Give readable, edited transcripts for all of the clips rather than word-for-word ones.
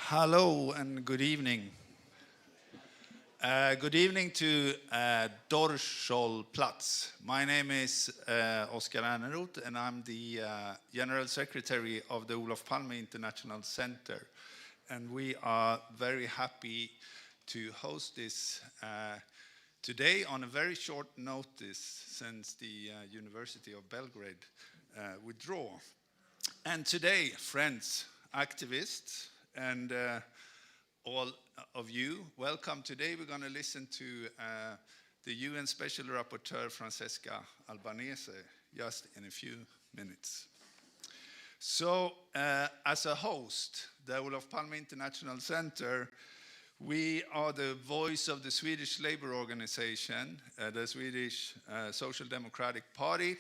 Hello and good evening. Good evening to Dorscholplatz. My name is Oskar Eneroth and I'm the General Secretary of the Olof Palme International Center. And we are very happy to host this today on a very short notice since the University of Belgrade withdrew. And today, friends, activists, and all of you, welcome. Today we're going to listen to the UN Special Rapporteur Francesca Albanese just in a few minutes. So as a host, the Olof Palme International Center, we are the voice of the Swedish labor organization, the Swedish Social Democratic Party,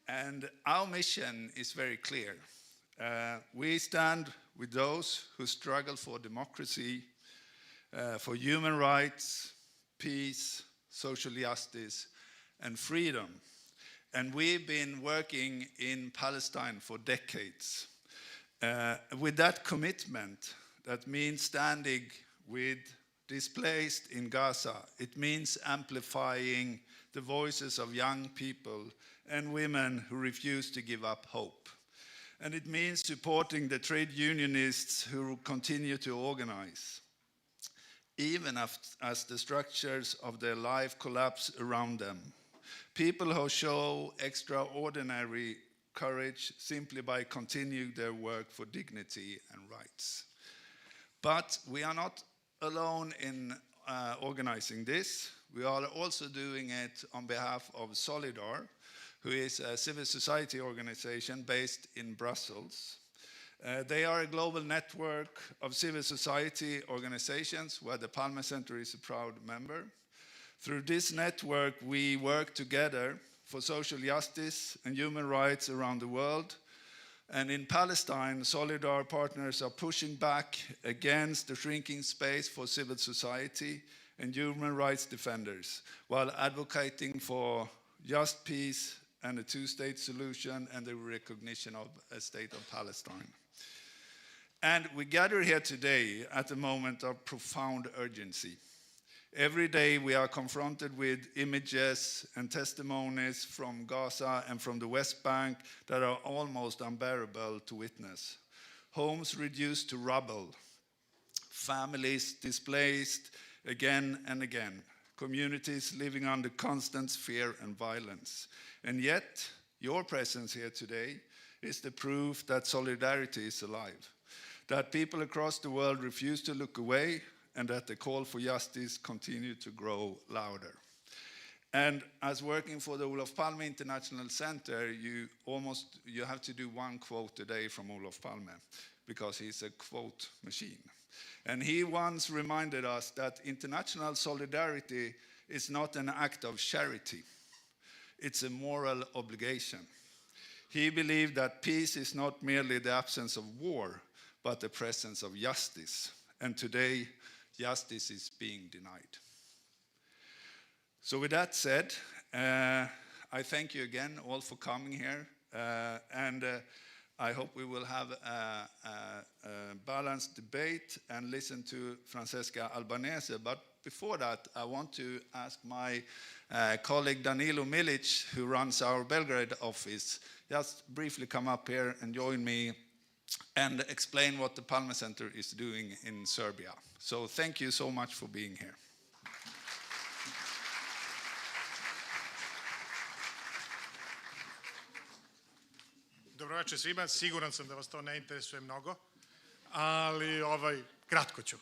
and our mission is very clear. We stand with those who struggle for democracy, for human rights, peace, social justice, and freedom. And we've been working in Palestine for decades. With that commitment, that means standing with displaced in Gaza. It means amplifying the voices of young people and women who refuse to give up hope. And it means supporting the trade unionists who continue to organize, even as the structures of their life collapse around them. People who show extraordinary courage simply by continuing their work for dignity and rights. But we are not alone in organizing this. We are also doing it on behalf of Solidar, who is a civil society organization based in Brussels. They are a global network of civil society organizations where the Palme Center is a proud member. Through this network, we work together for social justice and human rights around the world. And in Palestine, Solidar partners are pushing back against the shrinking space for civil society and human rights defenders, while advocating for just peace and a two-state solution and the recognition of a state of Palestine. And we gather here today at a moment of profound urgency. Every day we are confronted with images and testimonies from Gaza and from the West Bank that are almost unbearable to witness. Homes reduced to rubble, families displaced again and again, communities living under constant fear and violence. And yet, your presence here today is the proof that solidarity is alive, that people across the world refuse to look away, and that the call for justice continues to grow louder. And as working for the Olof Palme International Center, you have to do one quote a day from Olof Palme, because he's a quote machine. And he once reminded us that international solidarity is not an act of charity. It's a moral obligation. He believed that peace is not merely the absence of war, but the presence of justice. And today, justice is being denied. So with that said, I thank you again all for coming here. And I hope we will have a balanced debate and listen to Francesca Albanese. But before that, I want to ask my colleague Danilo Milic, who runs our Belgrade office, just briefly come up here and join me and explain what the Palme Center is doing in Serbia. So thank you so much for being here. Dobroveče svima, siguran sam da vas to ne interesuje mnogo, ali kratko ću.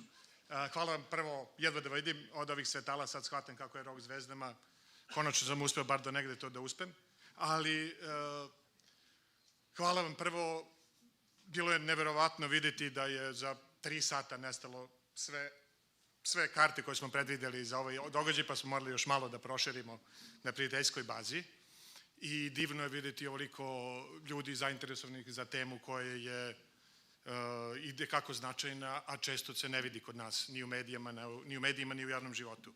Hvala vam prvo, jedva da vidim od ovih svetala, sad shvatam kako je rok zvezdama, konačno sam uspeo bar do negde to da uspem, ali hvala vam prvo, bilo je neverovatno videti da je za 3 sata nestalo sve karte koje smo predvideli za ovaj događaj, pa smo morali još malo da proširimo na prijateljskoj bazi. I divno je videti ovoliko ljudi zainteresovanih za temu koja je ide kako značajna, a često se ne vidi kod nas, ni u medijima, ni u javnom životu.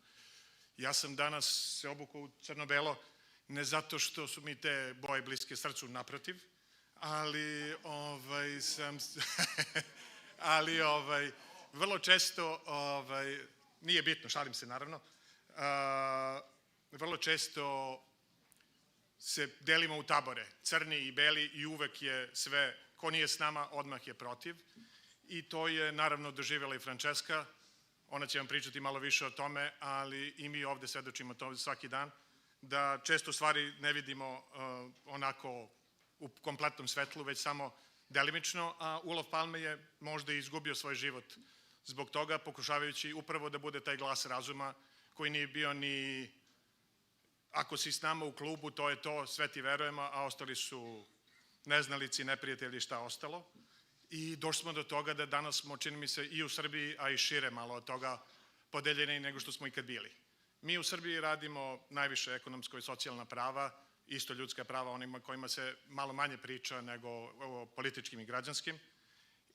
Ja sam danas se obukao u crno-belo, ne zato što su mi te boje bliske srcu, naprotiv, ali sam ali vrlo često, nije bitno, šalim se naravno, vrlo često se delimo u tabore, crni i beli i uvek je sve, ko nije s nama, odmah je protiv. I to je naravno doživjela i Francesca, ona će vam pričati malo više o tome, ali i mi ovde svedočimo to svaki dan, da često stvari ne vidimo onako u kompletnom svetlu, već samo delimično, a Olof Palme je možda izgubio svoj život zbog toga, pokušavajući upravo da bude taj glas razuma koji nije bio ni ako si s nama u klubu, to je to, sve ti verujemo, a ostali su neznalici, neprijatelji, šta ostalo. I došli smo do toga da danas smo, čini mi se, i u Srbiji, a i šire malo od toga podeljeni nego što smo ikad bili. Mi u Srbiji radimo najviše ekonomsko i socijalna prava, isto ljudska prava onima kojima se malo manje priča nego o političkim i građanskim.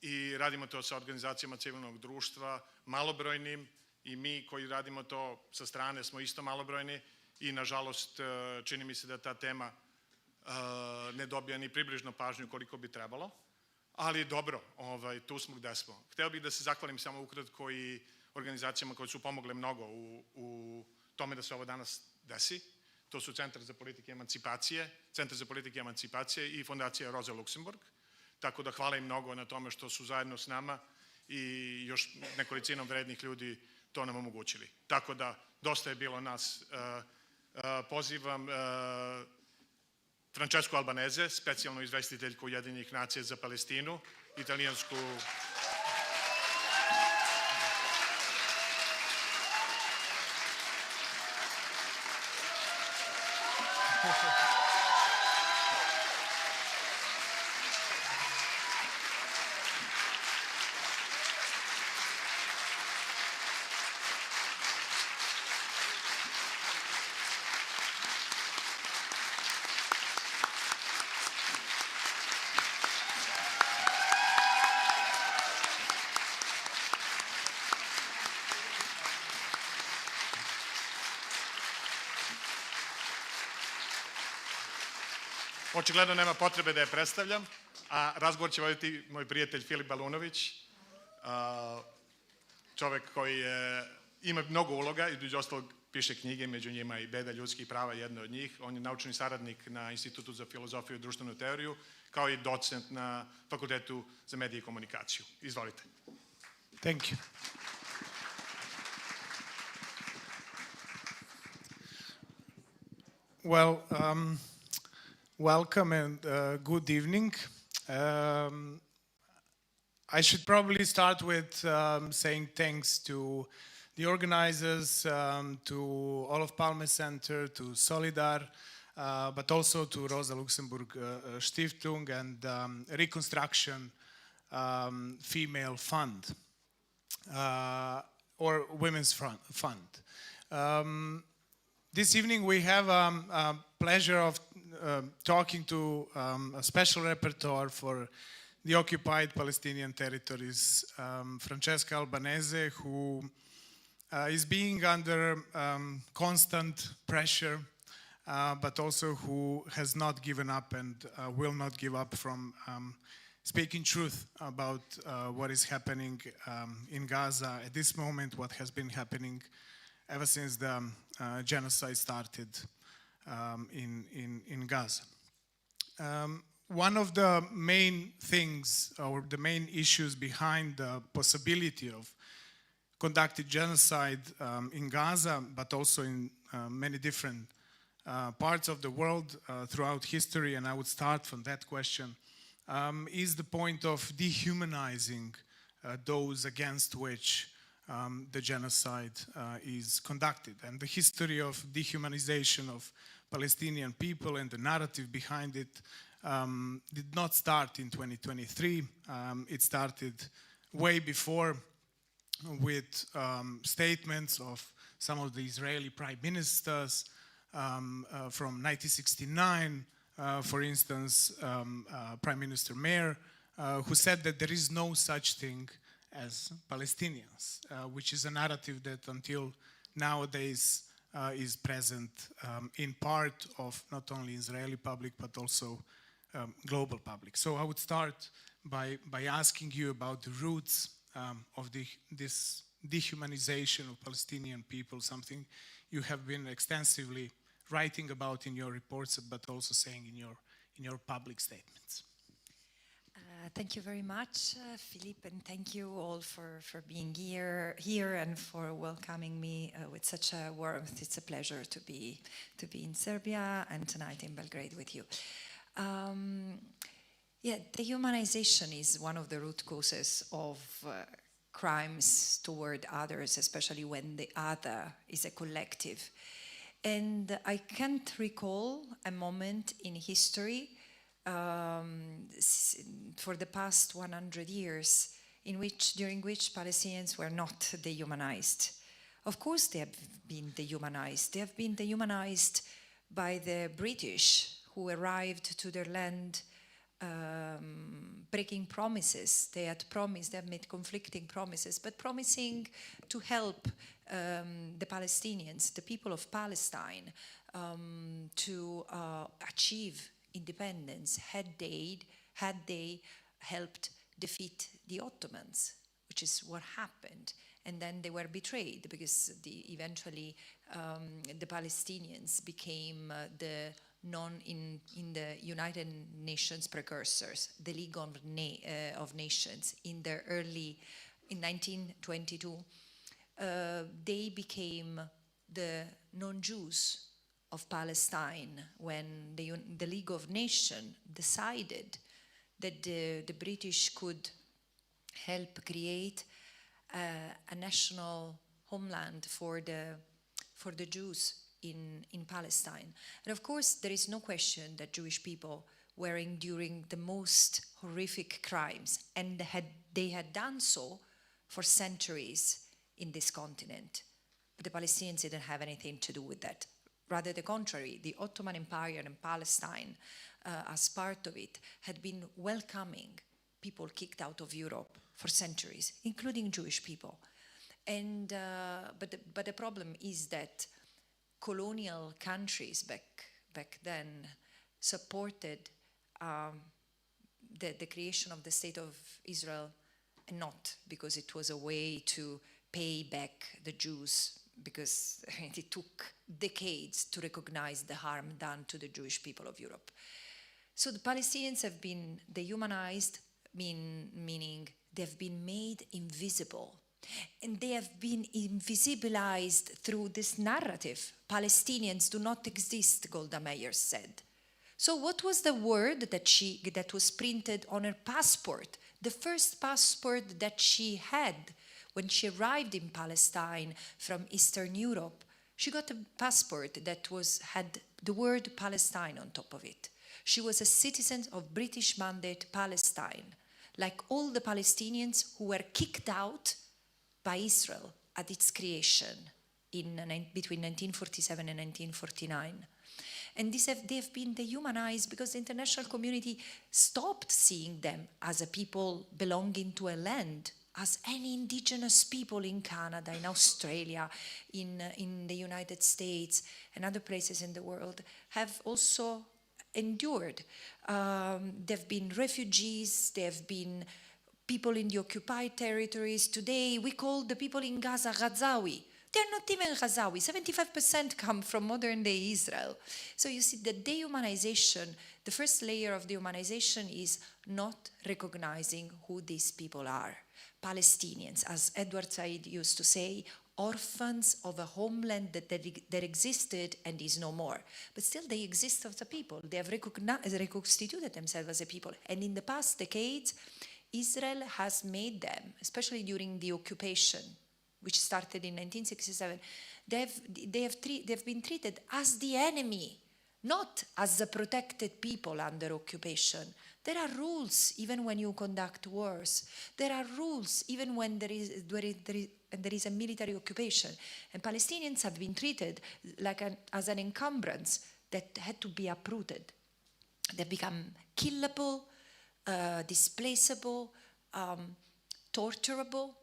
I radimo to sa organizacijama civilnog društva, malobrojnim, i mi koji radimo to sa strane smo isto malobrojni i nažalost čini mi se da ta tema ne dobija ni približno pažnju koliko bi trebalo. Ali dobro, tu smo gde smo. Hteo bih da se zahvalim samo ukratko i organizacijama koje su pomogle mnogo u tome da se ovo danas desi. To su Centar za politike emancipacije i Fondacija Rosa Luxemburg. Tako da hvala im mnogo na tome što su zajedno s nama i još nekolicinom vrednih ljudi to nam omogućili. Tako da dosta je bilo nas. Pozivam Francesca Albanese, specijalnu izvestiteljku Ujedinjenih nacija za Palestinu, italijansku... Očigledno nema potrebe da je predstavljam, a razgovor će voditi moj prijatelj Filip Balunović, čovek koji ima mnogo uloga, između ostalog piše knjige, među njima i Beda ljudskih prava, jedna od njih. On je naučni saradnik na Institutu za filozofiju i društvenu teoriju, kao i docent na Fakultetu za medije i komunikaciju. Izvolite. Thank you. Well, welcome and good evening. I should probably start with saying thanks to the organizers, to Olof Palme Center, to Solidar, but also to Rosa Luxemburg Stiftung and Reconstruction Female Fund, or Women's Fund. This evening we have a pleasure of talking to a special rapporteur for the occupied Palestinian territories, Francesca Albanese, who is being under constant pressure, but also who has not given up and will not give up from speaking truth about what is happening in Gaza at this moment, what has been happening ever since the genocide started in Gaza. One of the main things, or the main issues behind the possibility of conducting genocide in Gaza, but also in many different parts of the world throughout history, and I would start from that question, is the point of dehumanizing those against which the genocide is conducted. And the history of dehumanization of Palestinian people and the narrative behind it did not start in 2023. It started way before with statements of some of the Israeli prime ministers from 1969, for instance, Prime Minister Meir, who said that there is no such thing as Palestinians, which is a narrative that until nowadays is present in part of not only Israeli public but also global public. So I would start by asking you about the roots of this dehumanization of Palestinian people, something you have been extensively writing about in your reports, but also saying in your public statements. Thank you very much, Filip, and thank you all for being here and for welcoming me with such a warmth. It's a pleasure to be in Serbia and tonight in Belgrade with you. Yeah, dehumanization is one of the root causes of crimes toward others, especially when the other is a collective. And I can't recall a moment in history for the past 100 years during which Palestinians were not dehumanized. Of course they have been dehumanized. They have been dehumanized by the British who arrived to their land breaking promises. They had made conflicting promises, but promising to help the Palestinians, the people of Palestine, to achieve independence had they helped defeat the Ottomans, which is what happened. And then they were betrayed because eventually the Palestinians became in the United Nations precursors, the League of Nations, in 1922. They became the non-Jews of Palestine when the League of Nations decided that the British could help create a national homeland for the Jews in Palestine. And of course, there is no question that Jewish people were enduring the most horrific crimes, and they had done so for centuries in this continent. But the Palestinians didn't have anything to do with that. Rather the contrary, the Ottoman Empire and Palestine, as part of it, had been welcoming people kicked out of Europe for centuries, including Jewish people. And but the problem is that colonial countries back then supported the creation of the State of Israel, and not because it was a way to pay back the Jews, because it took decades to recognize the harm done to the Jewish people of Europe. So the Palestinians have been dehumanized, meaning they've been made invisible. And they have been invisibilized through this narrative. Palestinians do not exist, Golda Meir said. So what was the word that was printed on her passport? The first passport that she had when she arrived in Palestine from Eastern Europe. She got a passport that had the word Palestine on top of it. She was a citizen of British Mandate Palestine, like all the Palestinians who were kicked out by Israel at its creation between 1947 and 1949. And they have been dehumanized because the international community stopped seeing them as a people belonging to a land, as any indigenous people in Canada, in Australia, in the United States, and other places in the world have also endured. There have been refugees, there have been people in the occupied territories. Today, we call the people in Gaza Ghazawi. They're not even Ghazawi. 75% come from modern-day Israel. So you see, the dehumanization, the first layer of dehumanization is not recognizing who these people are. Palestinians, as Edward Said used to say, orphans of a homeland that existed and is no more. But still they exist as a people. They have reconstituted themselves as a people. And in the past decades, Israel has made them, especially during the occupation, which started in 1967, they've been treated as the enemy, not as the protected people under occupation. There are rules even when you conduct wars. There are rules even when there is a military occupation. And Palestinians have been treated as an encumbrance that had to be uprooted. They become killable, displaceable, torturable.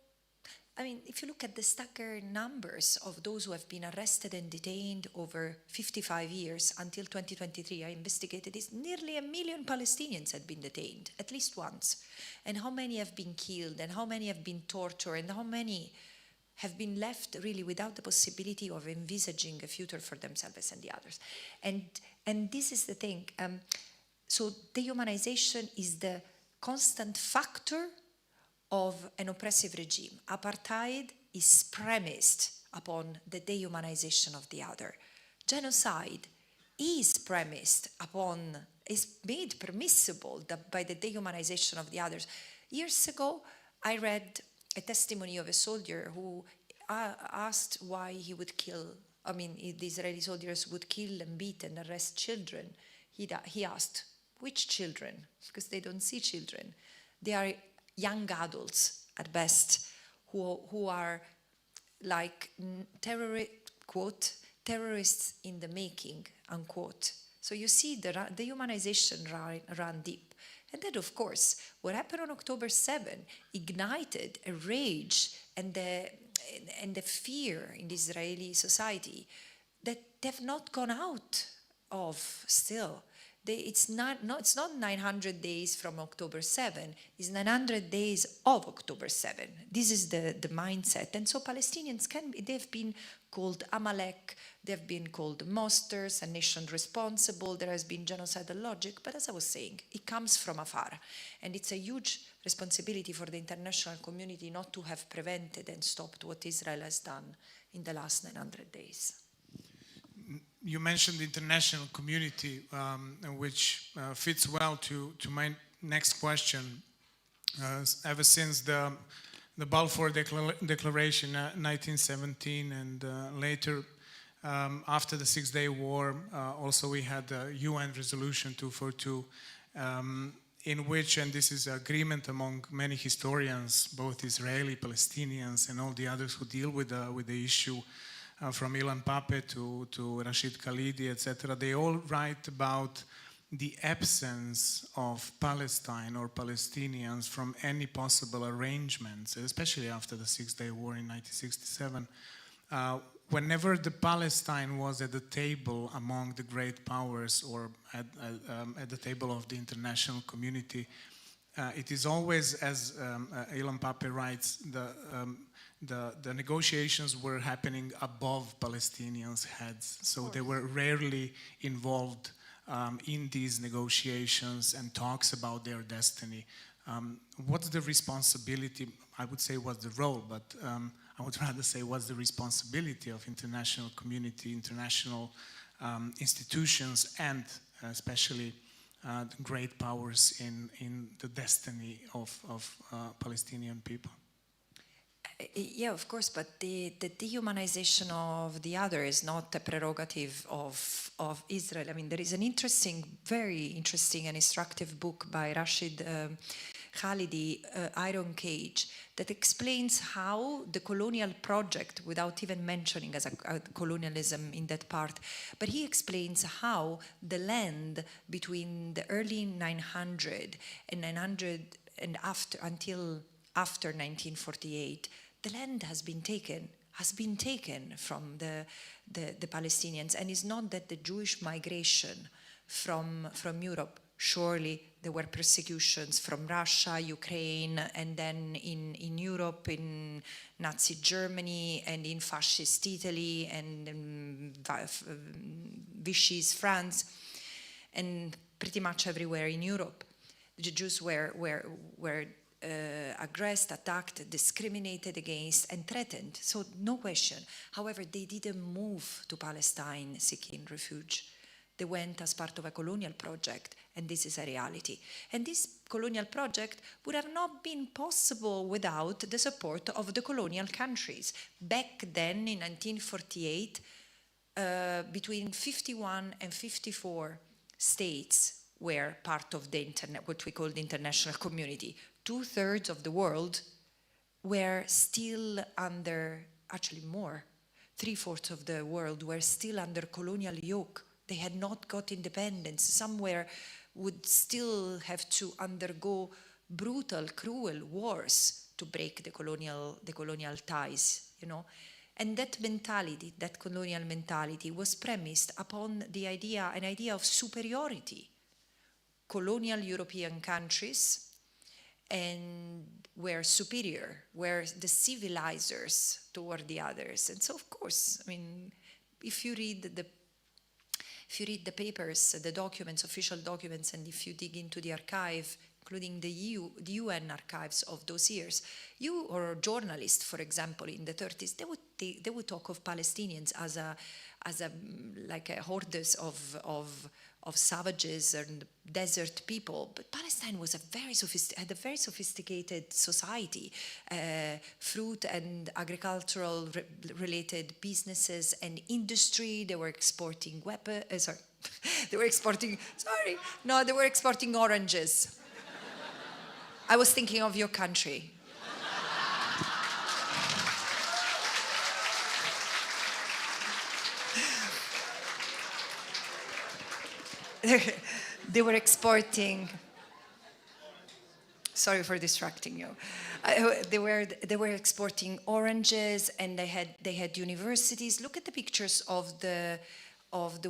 I mean, if you look at the staggering numbers of those who have been arrested and detained over 55 years until 2023, I investigated this, nearly 1 million Palestinians had been detained, at least once. And how many have been killed, and how many have been tortured, and how many have been left really without the possibility of envisaging a future for themselves and the others. And this is the thing. So dehumanization is the constant factor of an oppressive regime. Apartheid is premised upon the dehumanization of the other. Genocide is premised upon, is made permissible by the dehumanization of the others. Years ago, I read a testimony of a soldier who asked why he would kill, I mean, the Israeli soldiers would kill and beat and arrest children. He asked, which children? Because they don't see children. They are young adults at best who are like terrorists in the making, unquote. So you see the humanization run deep. And then, of course, what happened on October 7 ignited a rage and the fear in the Israeli society that they've not gone out of still. It's not 900 days from October 7, it's 900 days of October 7. This is the mindset. And so Palestinians they've been called Amalek, they've been called monsters, a nation responsible, there has been genocidal logic, but as I was saying, it comes from afar. And it's a huge responsibility for the international community not to have prevented and stopped what Israel has done in the last 900 days. You mentioned the international community, which fits well to my next question. Ever since the Balfour Declaration, 1917, and later, after the Six-Day War, also we had the UN Resolution 242, in which, and this is agreement among many historians, both Israeli, Palestinians, and all the others who deal with the issue, from Ilan Pape to Rashid Khalidi, etc., they all write about the absence of Palestine or Palestinians from any possible arrangements, especially after the Six-Day War in 1967. Whenever the Palestine was at the table among the great powers or at the table of the international community, it is always, as Ilan Pape writes, the negotiations were happening above Palestinians' heads, so they were rarely involved in these negotiations and talks about their destiny. What's the responsibility? I would say what's the role, but I would rather say what's the responsibility of international community, international institutions, and especially the great powers in the destiny of Palestinian people? Yeah, of course, but the dehumanization of the other is not a prerogative of Israel. I mean, there is an very interesting and instructive book by Rashid Khalidi, Iron Cage, that explains how the colonial project, without even mentioning as a colonialism in that part, but he explains how the land between the early 900 and 900 and until after 1948, the land has been taken from the Palestinians. And it's not that the Jewish migration from Europe, surely there were persecutions from Russia, Ukraine, and then in Europe, in Nazi Germany, and in fascist Italy, and in Vichy's France, and pretty much everywhere in Europe. The Jews were aggressed, attacked, discriminated against, and threatened. So no question. However, they didn't move to Palestine seeking refuge. They went as part of a colonial project, and this is a reality. And this colonial project would have not been possible without the support of the colonial countries. Back then, in 1948, between 51 and 54 states were part of the what we call the international community. 2/3 of the world were still under, actually more, 3/4 of the world were still under colonial yoke. They had not got independence. Some would still have to undergo brutal, cruel wars break the colonial ties, you know. And that mentality, that colonial mentality, was premised upon an idea of superiority. Colonial European countries and were superior, were the civilizers toward the others. And so, of course, I mean, if you read the papers, the documents, official documents, and if you dig into the archive, including the UN archives of those years, you or journalists, for example, in the 30s, they would talk of Palestinians as like a hordes of savages and desert people, but Palestine was had a very sophisticated society, fruit and agricultural related businesses and industry. They were exporting they were exporting oranges. I was thinking of your country. They were exporting. Sorry for distracting you. They were exporting oranges, and they had universities. Look at the pictures of the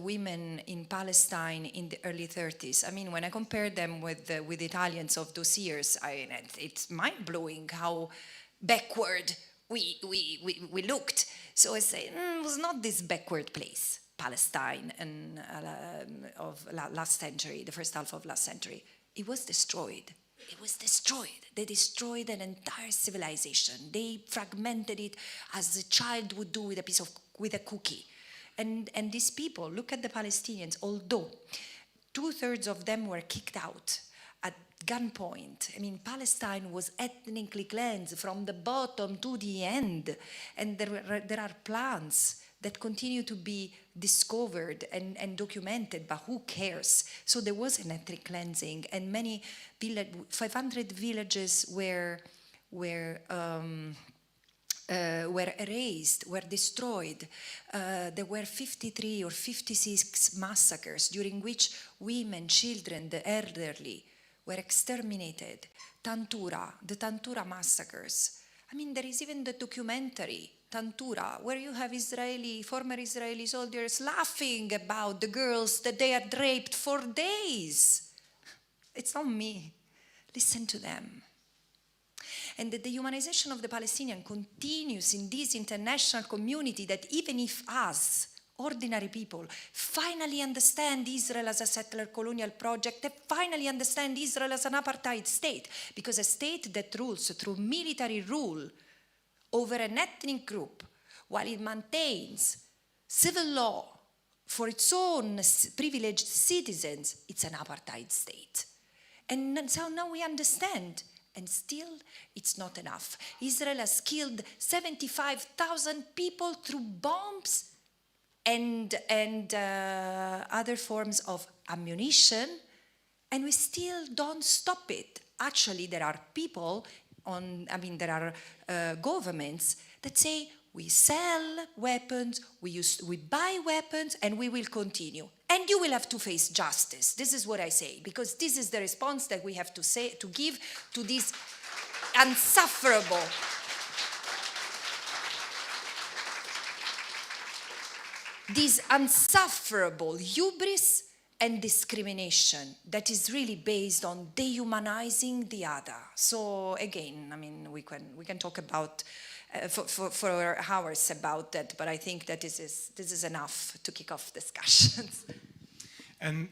women in Palestine in the early 30s. I mean, when I compare them with the Italians of those years, it's mind-blowing how backward we looked. So I say, it was not this backward place, Palestine, and of last century, the first half of last century. It was destroyed. It was destroyed. They destroyed an entire civilization. They fragmented it as a child would do with a cookie. And these people, look at the Palestinians, although 2/3 of them were kicked out at gunpoint. I mean, Palestine was ethnically cleansed from the bottom to the end. And there are plans that continue to be discovered and documented, but who cares? So there was an ethnic cleansing, and 500 villages were erased, were destroyed. There were 53 or 56 massacres during which women, children, the elderly were exterminated. The Tantura massacres. I mean, there is even the documentary, Tantura, where you have former Israeli soldiers laughing about the girls that they had raped for days. It's not me. Listen to them. And the dehumanization of the Palestinian continues in this international community, that even if us, ordinary people, finally understand Israel as a settler colonial project, they finally understand Israel as an apartheid state, because a state that rules through military rule over an ethnic group, while it maintains civil law for its own privileged citizens, it's an apartheid state. And so now we understand. And still, it's not enough. Israel has killed 75,000 people through bombs and other forms of ammunition, and we still don't stop it. Actually, there are people there are governments that say, we sell weapons, we buy weapons, and we will continue. And you will have to face justice. This is what I say, because this is the response that we have to give to this unsufferable hubris and discrimination that is really based on dehumanizing the other. So again, I mean, we can talk about for hours about that, but I think that this is enough to kick off discussions. And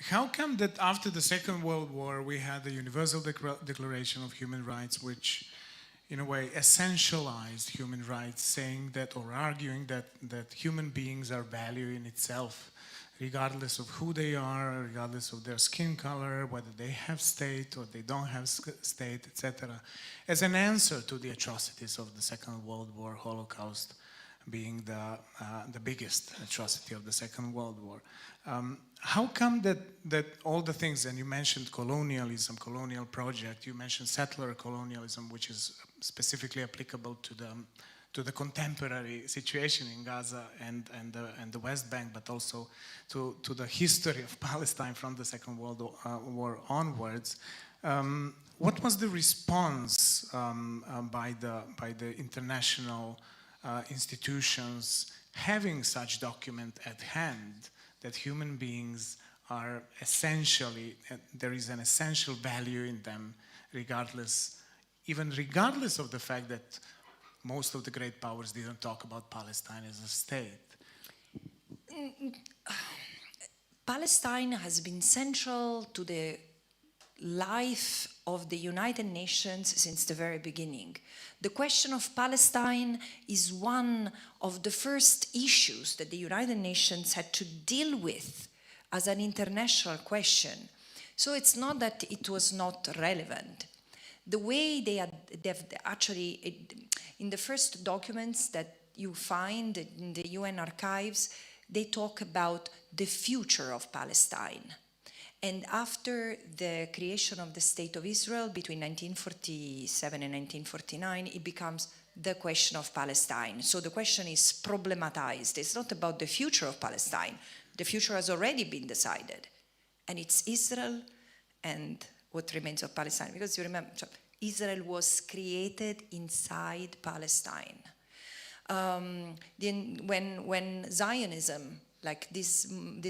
how come that after the Second World War we had the Universal Declaration of Human Rights, which in a way essentialized human rights, saying that, or arguing that human beings are value in itself, regardless of who they are, regardless of their skin color, whether they have state or they don't have state, etc., as an answer to the atrocities of the Second World War, Holocaust being the biggest atrocity of the Second World War. How come that all the things, and you mentioned colonialism, colonial project, you mentioned settler colonialism, which is specifically applicable to the contemporary situation in Gaza and the West Bank, but also to the history of Palestine from the Second World War onwards. What was the response by the international institutions having such document at hand, that human beings are essentially, there is an essential value in them, even regardless of the fact that most of the great powers didn't talk about Palestine as a state? Palestine has been central to the life of the United Nations since the very beginning. The question of Palestine is one of the first issues that the United Nations had to deal with as an international question. So it's not that it was not relevant. The way they've actually, in the first documents that you find in the UN archives, they talk about the future of Palestine. And after the creation of the State of Israel between 1947 and 1949, it becomes the question of Palestine. So the question is problematized. It's not about the future of Palestine. The future has already been decided. And it's Israel and what remains of Palestine. Because you remember, Israel was created inside Palestine. When Zionism, like this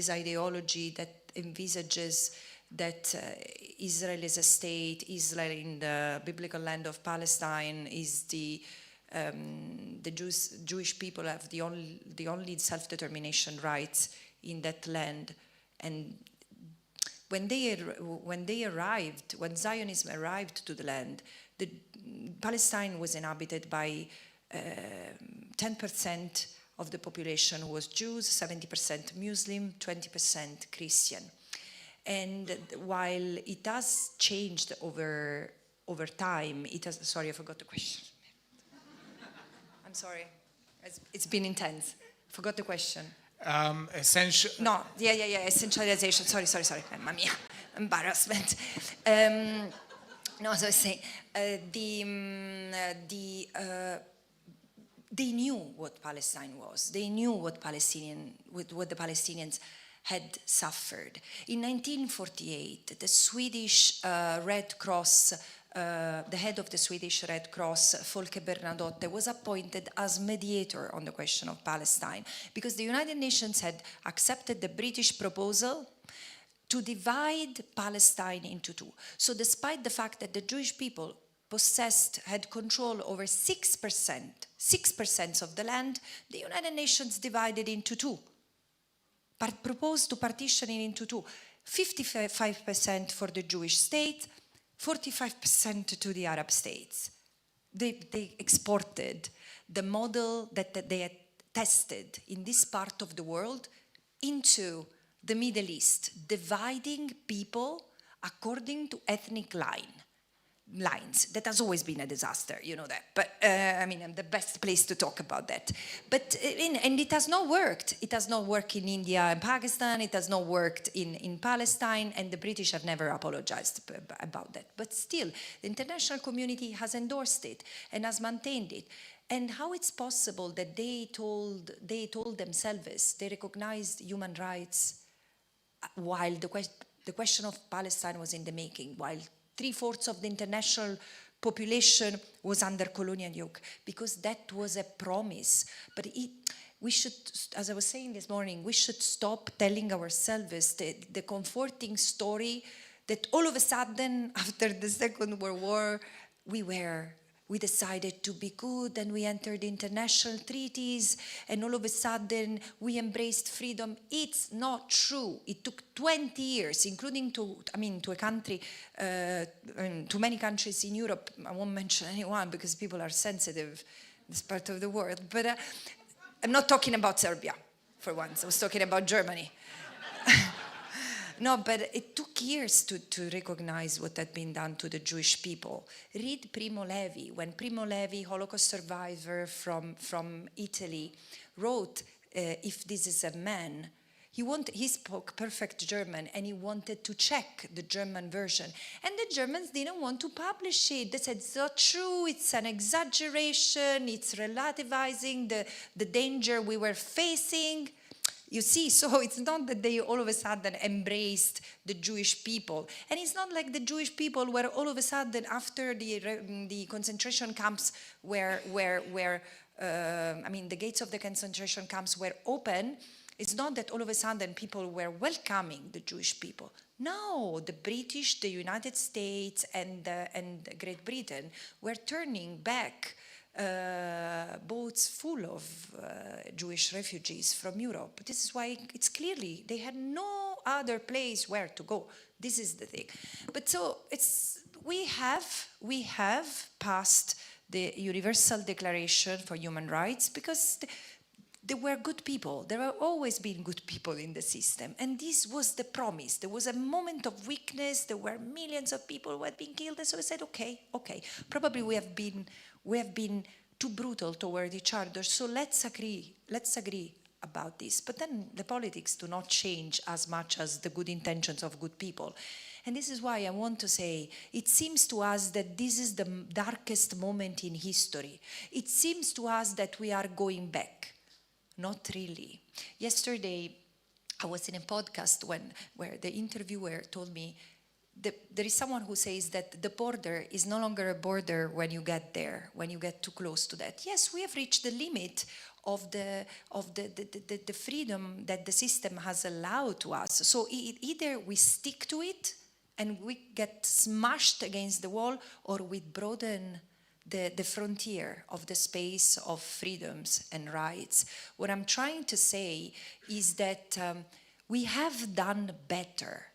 ideology that envisages that Israel is a state, Israel in the biblical land of Palestine is the Jewish people have the only self-determination rights in that land. And when Zionism arrived to the land, Palestine was inhabited by 10% of the population was Jews, 70% Muslim, 20% Christian. And while it has changed over time, it has, sorry, I forgot the question. I'm sorry, it's been intense. Forgot the question. Essential. No, essentialization, sorry, mamma mia, embarrassment. No, so I was saying, they knew what Palestine was. They knew what the Palestinians had suffered. In 1948, the Swedish Red Cross, the head of the Swedish Red Cross, Folke Bernadotte, was appointed as mediator on the question of Palestine because the United Nations had accepted the British proposal to divide Palestine into two. So despite the fact that the Jewish people had control over 6% of the land, the United Nations divided into two, proposed to partition it into two, 55% for the Jewish state, 45% to the Arab states. They exported the model that they had tested in this part of the world into the Middle East, dividing people according to ethnic lines. That has always been a disaster, you know that. But I'm the best place to talk about that. But and it has not worked. It has not worked in India and Pakistan. It has not worked in Palestine, and the British have never apologized about that. But still, the international community has endorsed it and has maintained it. And how it's possible that they told themselves they recognized human rights while the question of Palestine was in the making, while 3/4 of the international population was under colonial yoke, because that was a promise. But we should, as I was saying this morning, we should stop telling ourselves the comforting story that all of a sudden, after the Second World War, we decided to be good and we entered international treaties and all of a sudden we embraced freedom. It's not true. It took 20 years, including to a country, to many countries in Europe. I won't mention anyone because people are sensitive in this part of the world. But I'm not talking about Serbia for once. I was talking about Germany. No, but it took years to recognize what had been done to the Jewish people. Read Primo Levi. When Primo Levi, Holocaust survivor from Italy, wrote, "If this is a man," he spoke perfect German and he wanted to check the German version. And the Germans didn't want to publish it. They said, "It's not true, it's an exaggeration, it's relativizing the danger we were facing." You see, so it's not that they all of a sudden embraced the Jewish people. And it's not like the Jewish people were all of a sudden, after the concentration camps the gates of the concentration camps were open, it's not that all of a sudden people were welcoming the Jewish people. No, the British, the United States, and Great Britain were turning back boats full of Jewish refugees from Europe. This is why it's clearly they had no other place where to go. This is the thing. But so we have passed the Universal Declaration for Human Rights because there were good people. There have always been good people in the system. And this was the promise. There was a moment of weakness. There were millions of people who had been killed. And so we said, okay. Probably we have been too brutal toward each other. So let's agree about this. But then the politics do not change as much as the good intentions of good people. And this is why I want to say, it seems to us that this is the darkest moment in history. It seems to us that we are going back. Not really. Yesterday, I was in a podcast where the interviewer told me there is someone who says that the border is no longer a border when you get there, when you get too close to that. Yes, we have reached the limit of the freedom that the system has allowed to us. So either we stick to it and we get smashed against the wall, or we broaden the frontier of the space of freedoms and rights. What I'm trying to say is that we have done better.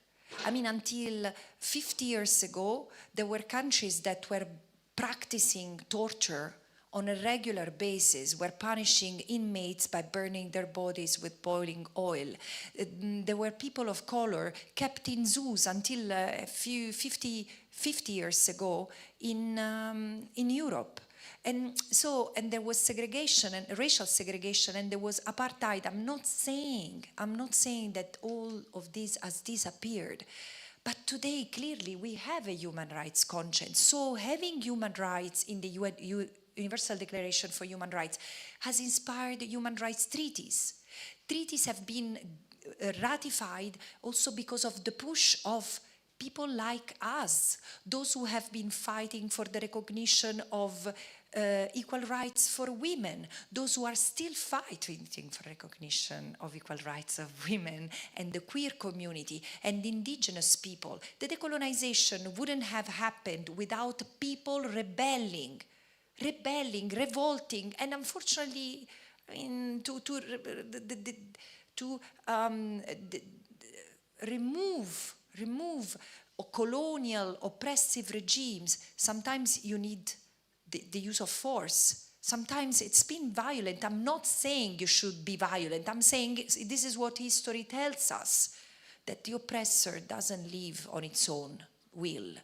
I mean, until 50 years ago, there were countries that were practicing torture on a regular basis, were punishing inmates by burning their bodies with boiling oil. There were people of color kept in zoos until 50 years ago in Europe. And there was segregation and racial segregation, and there was apartheid. I'm not saying that all of this has disappeared. But today, clearly, we have a human rights conscience. So having human rights in the Universal Declaration for Human Rights has inspired human rights treaties. Treaties have been ratified also because of the push of people like us, those who have been fighting for the recognition of equal rights for women, those who are still fighting for recognition of equal rights of women and the queer community and indigenous people. The decolonization wouldn't have happened without people rebelling, revolting, and unfortunately, to remove colonial oppressive regimes. Sometimes you need the use of force. Sometimes it's been violent. I'm not saying you should be violent. I'm saying this is what history tells us, that the oppressor doesn't live on its own will.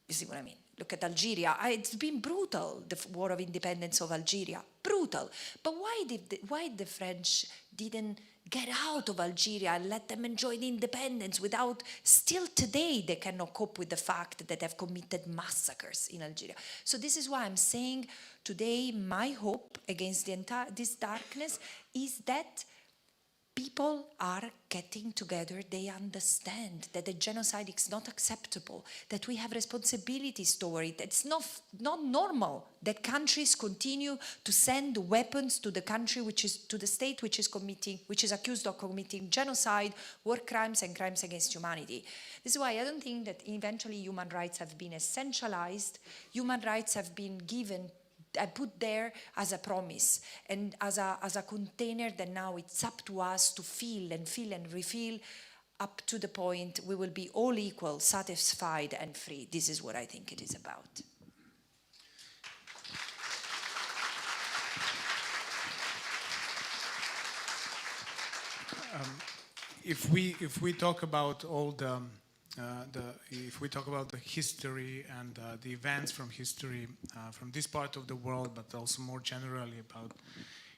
You see what I mean? Look at Algeria. It's been brutal, the war of independence of Algeria. Brutal. But why the French didn't get out of Algeria and let them enjoy the independence without, still today they cannot cope with the fact that they've committed massacres in Algeria. So this is why I'm saying today my hope against this darkness is that people are getting together. They understand that the genocide is not acceptable, that we have responsibilities toward it. It's not normal that countries continue to send weapons to the country to the state which is accused of committing genocide, war crimes, and crimes against humanity. This is why I don't think that eventually human rights have been essentialized. Human rights have been given, I put there as a promise and as a container that now it's up to us to feel and refeel up to the point we will be all equal, satisfied and free. This is what I think it is about. If we talk about all if we talk about the history and the events from history from this part of the world, but also more generally about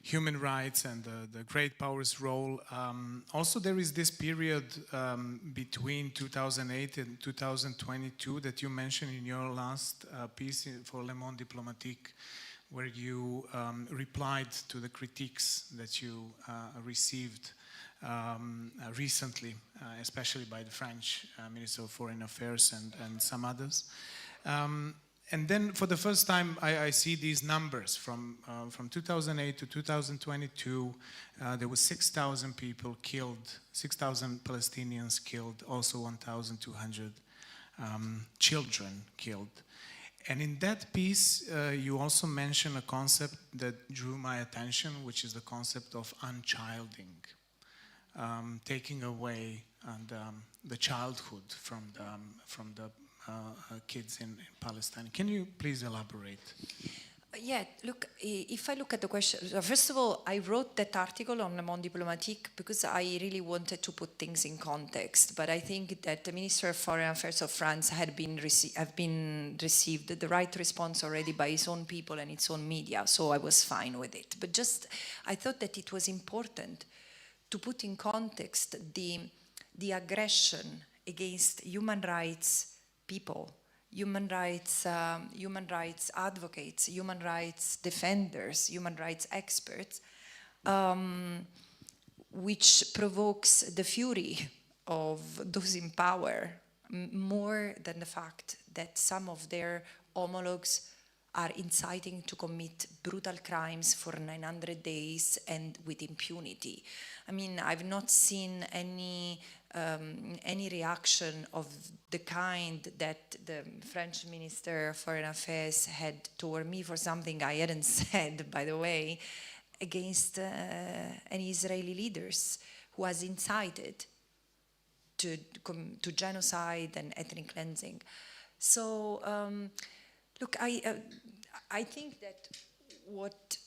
human rights and the great powers' role, also there is this period between 2008 and 2022 that you mentioned in your last piece for Le Monde Diplomatique, where you replied to the critiques that you received recently, especially by the French Minister of Foreign Affairs and some others. And then for the first time, I see these numbers from 2008 to 2022. There were 6,000 people killed, 6,000 Palestinians killed, also 1,200 children killed. And in that piece, you also mention a concept that drew my attention, which is the concept of unchilding, taking away the childhood from the kids in Palestine. Can you please elaborate? Yeah, look, if I look at the question, first of all, I wrote that article on Le Monde Diplomatique because I really wanted to put things in context, but I think that the Minister of Foreign Affairs of France have been received the right response already by his own people and its own media, so I was fine with it. But just, I thought that it was important to put in context the aggression against human rights people, human rights advocates, human rights defenders, human rights experts, which provokes the fury of those in power more than the fact that some of their homologues are inciting to commit brutal crimes for 900 days and with impunity. I mean, I've not seen any reaction of the kind that the French Minister of Foreign Affairs had toward me for something I hadn't said, by the way, against any Israeli leaders who has incited to genocide and ethnic cleansing. So, look, I think that what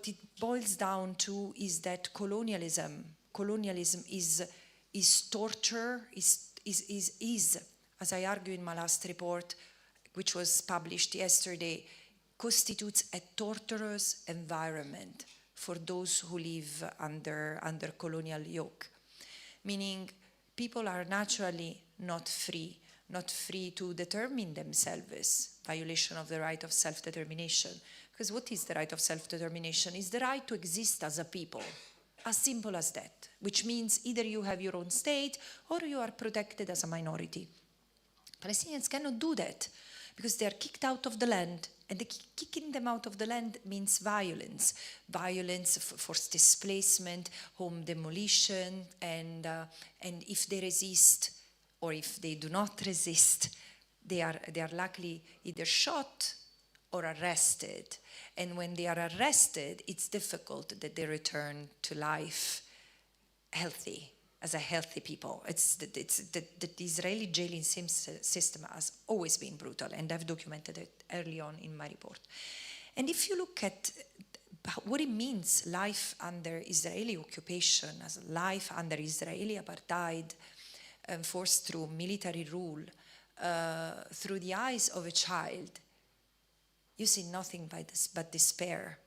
it boils down to is that colonialism is torture, is, as I argue in my last report, which was published yesterday, constitutes a torturous environment for those who live under colonial yoke. Meaning, people are naturally not free to determine themselves, violation of the right of self-determination. Because what is the right of self-determination? It's the right to exist as a people. As simple as that, which means either you have your own state or you are protected as a minority. Palestinians cannot do that because they are kicked out of the land, and kicking them out of the land means violence. Violence, forced displacement, home demolition, and if they resist or if they do not resist, they are likely either shot or arrested. And when they are arrested, it's difficult that they return to life healthy, as a healthy people. The Israeli jailing system has always been brutal, and I've documented it early on in my report. And if you look at what it means, life under Israeli occupation, as life under Israeli apartheid, enforced through military rule, through the eyes of a child, you see nothing but despair.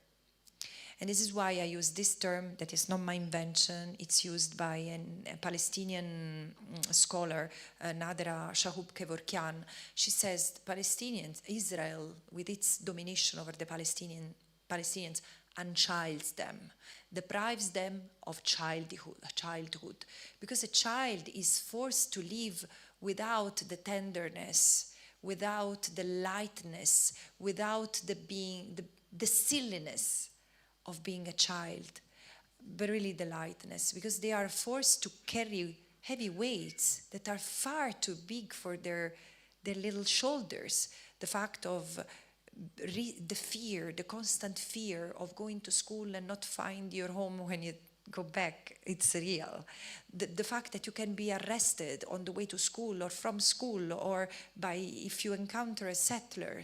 And this is why I use this term that is not my invention. It's used by a Palestinian scholar, Nadra Shahub-Kevorkian. She says Palestinians, Israel, with its domination over the Palestinians, unchilds them, deprives them of childhood. Because a child is forced to live without the tenderness, without the lightness, without the silliness of being a child, but really the lightness, because they are forced to carry heavy weights that are far too big for their little shoulders. The fact of the constant fear of going to school and not find your home when you go back, it's real. The fact that you can be arrested on the way to school or from school, or if you encounter a settler,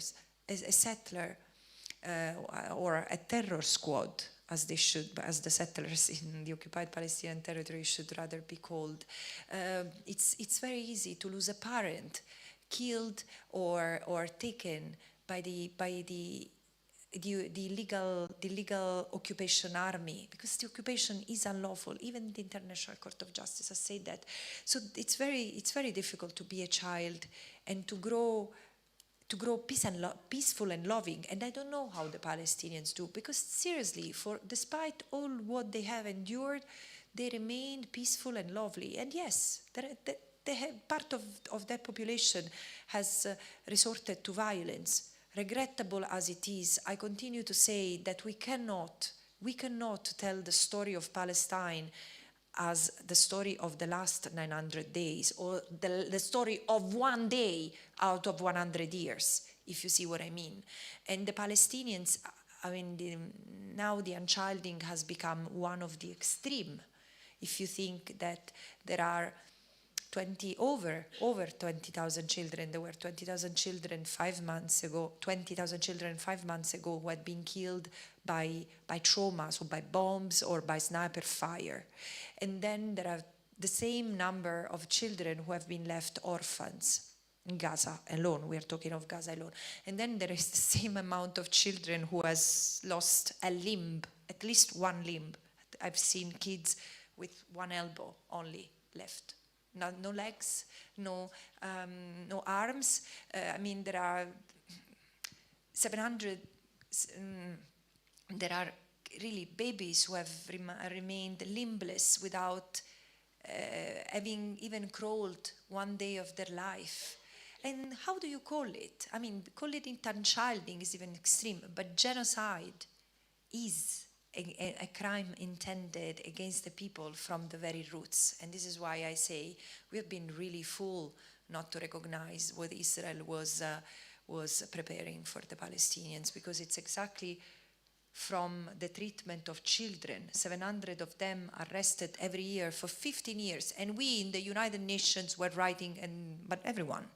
or a terror squad, as the settlers in the occupied Palestinian territory should rather be called. It's very easy to lose a parent, killed or taken by the illegal occupation army, because the occupation is unlawful. Even the International Court of Justice has said that. So it's very difficult to be a child and to grow peaceful and loving. And I don't know how the Palestinians do, because seriously, despite all what they have endured, they remained peaceful and lovely. And yes, part of that population has resorted to violence. Regrettable as it is, I continue to say that we cannot tell the story of Palestine as the story of the last 900 days or the story of one day out of 100 years, if you see what I mean. And the Palestinians, I mean, now the unchilding has become one of the extreme. If you think that there are over 20,000 children, there were 20,000 children 5 months ago, 20,000 children 5 months ago who had been killed by traumas or by bombs or by sniper fire. And then there are the same number of children who have been left orphans in Gaza alone. We are talking of Gaza alone. And then there is the same amount of children who has lost a limb, at least one limb. I've seen kids with one elbow only left. No legs, no arms. I mean, there are 700, there are really babies who have remained limbless without having even crawled one day of their life. And how do you call it? I mean, call it unchilding is even extreme, but genocide is a crime intended against the people from the very roots. And this is why I say we have been really fool not to recognize what Israel was preparing for the Palestinians, because it's exactly from the treatment of children, 700 of them arrested every year for 15 years. And we in the United Nations were writing, but everyone,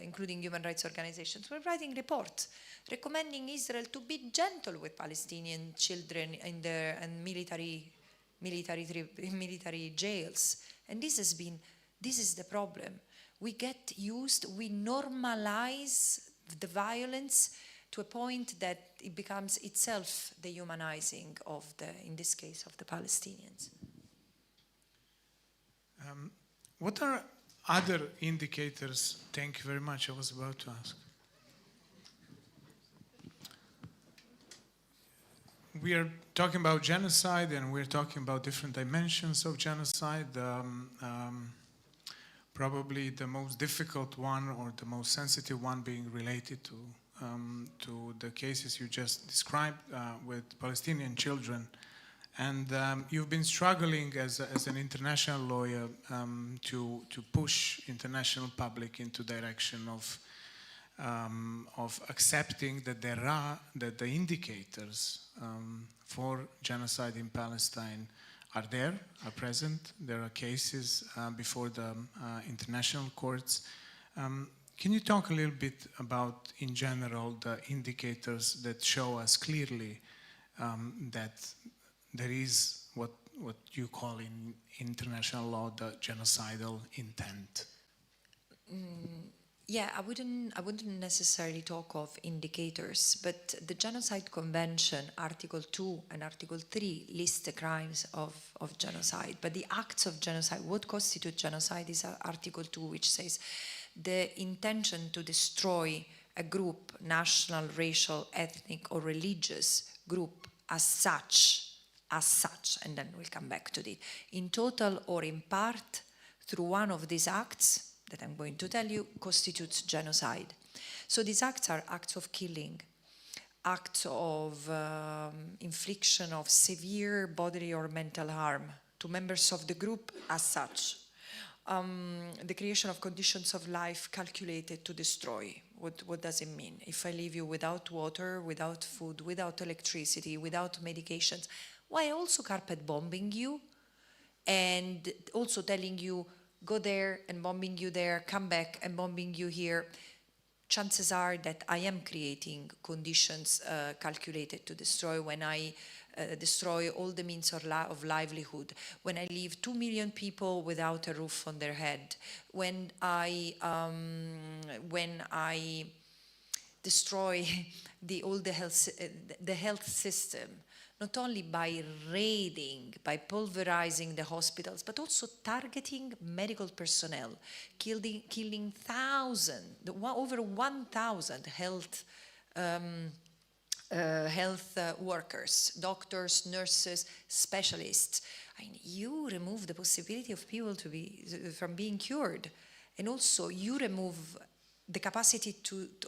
including human rights organizations, were writing reports recommending Israel to be gentle with Palestinian children in their military jails. And this is the problem. We get used, we normalize the violence to a point that it becomes itself dehumanizing of in this case, of the Palestinians. What are other indicators? Thank you very much. I was about to ask. We are talking about genocide, and we're talking about different dimensions of genocide. Probably the most difficult one, or the most sensitive one, being related to the cases you just described with Palestinian children. And you've been struggling as an international lawyer to push international public into direction of accepting that the indicators for genocide in Palestine are present. There are cases before the international courts. Can you talk a little bit about, in general, the indicators that show us clearly that there is what you call in international law the genocidal intent? Yeah, I wouldn't necessarily talk of indicators, but the Genocide Convention, Article 2 and Article 3 list the crimes of genocide. But the acts of genocide, what constitutes genocide, is Article 2, which says the intention to destroy a group, national, racial, ethnic, or religious group as such, and then we'll come back to it, in total or in part, through one of these acts that I'm going to tell you, constitutes genocide. So these acts are acts of killing, acts of infliction of severe bodily or mental harm to members of the group as such. The creation of conditions of life calculated to destroy. What does it mean? If I leave you without water, without food, without electricity, without medications, why also carpet bombing you and also telling you, go there and bombing you there, come back and bombing you here. Chances are that I am creating conditions calculated to destroy when I destroy all the means of livelihood, when I leave 2 million people without a roof on their head, when I destroy the health system, not only by raiding, by pulverizing the hospitals, but also targeting medical personnel, killing thousands, over 1,000 health health workers, doctors, nurses, specialists. I mean, you remove the possibility of people from being cured, and also you remove the capacity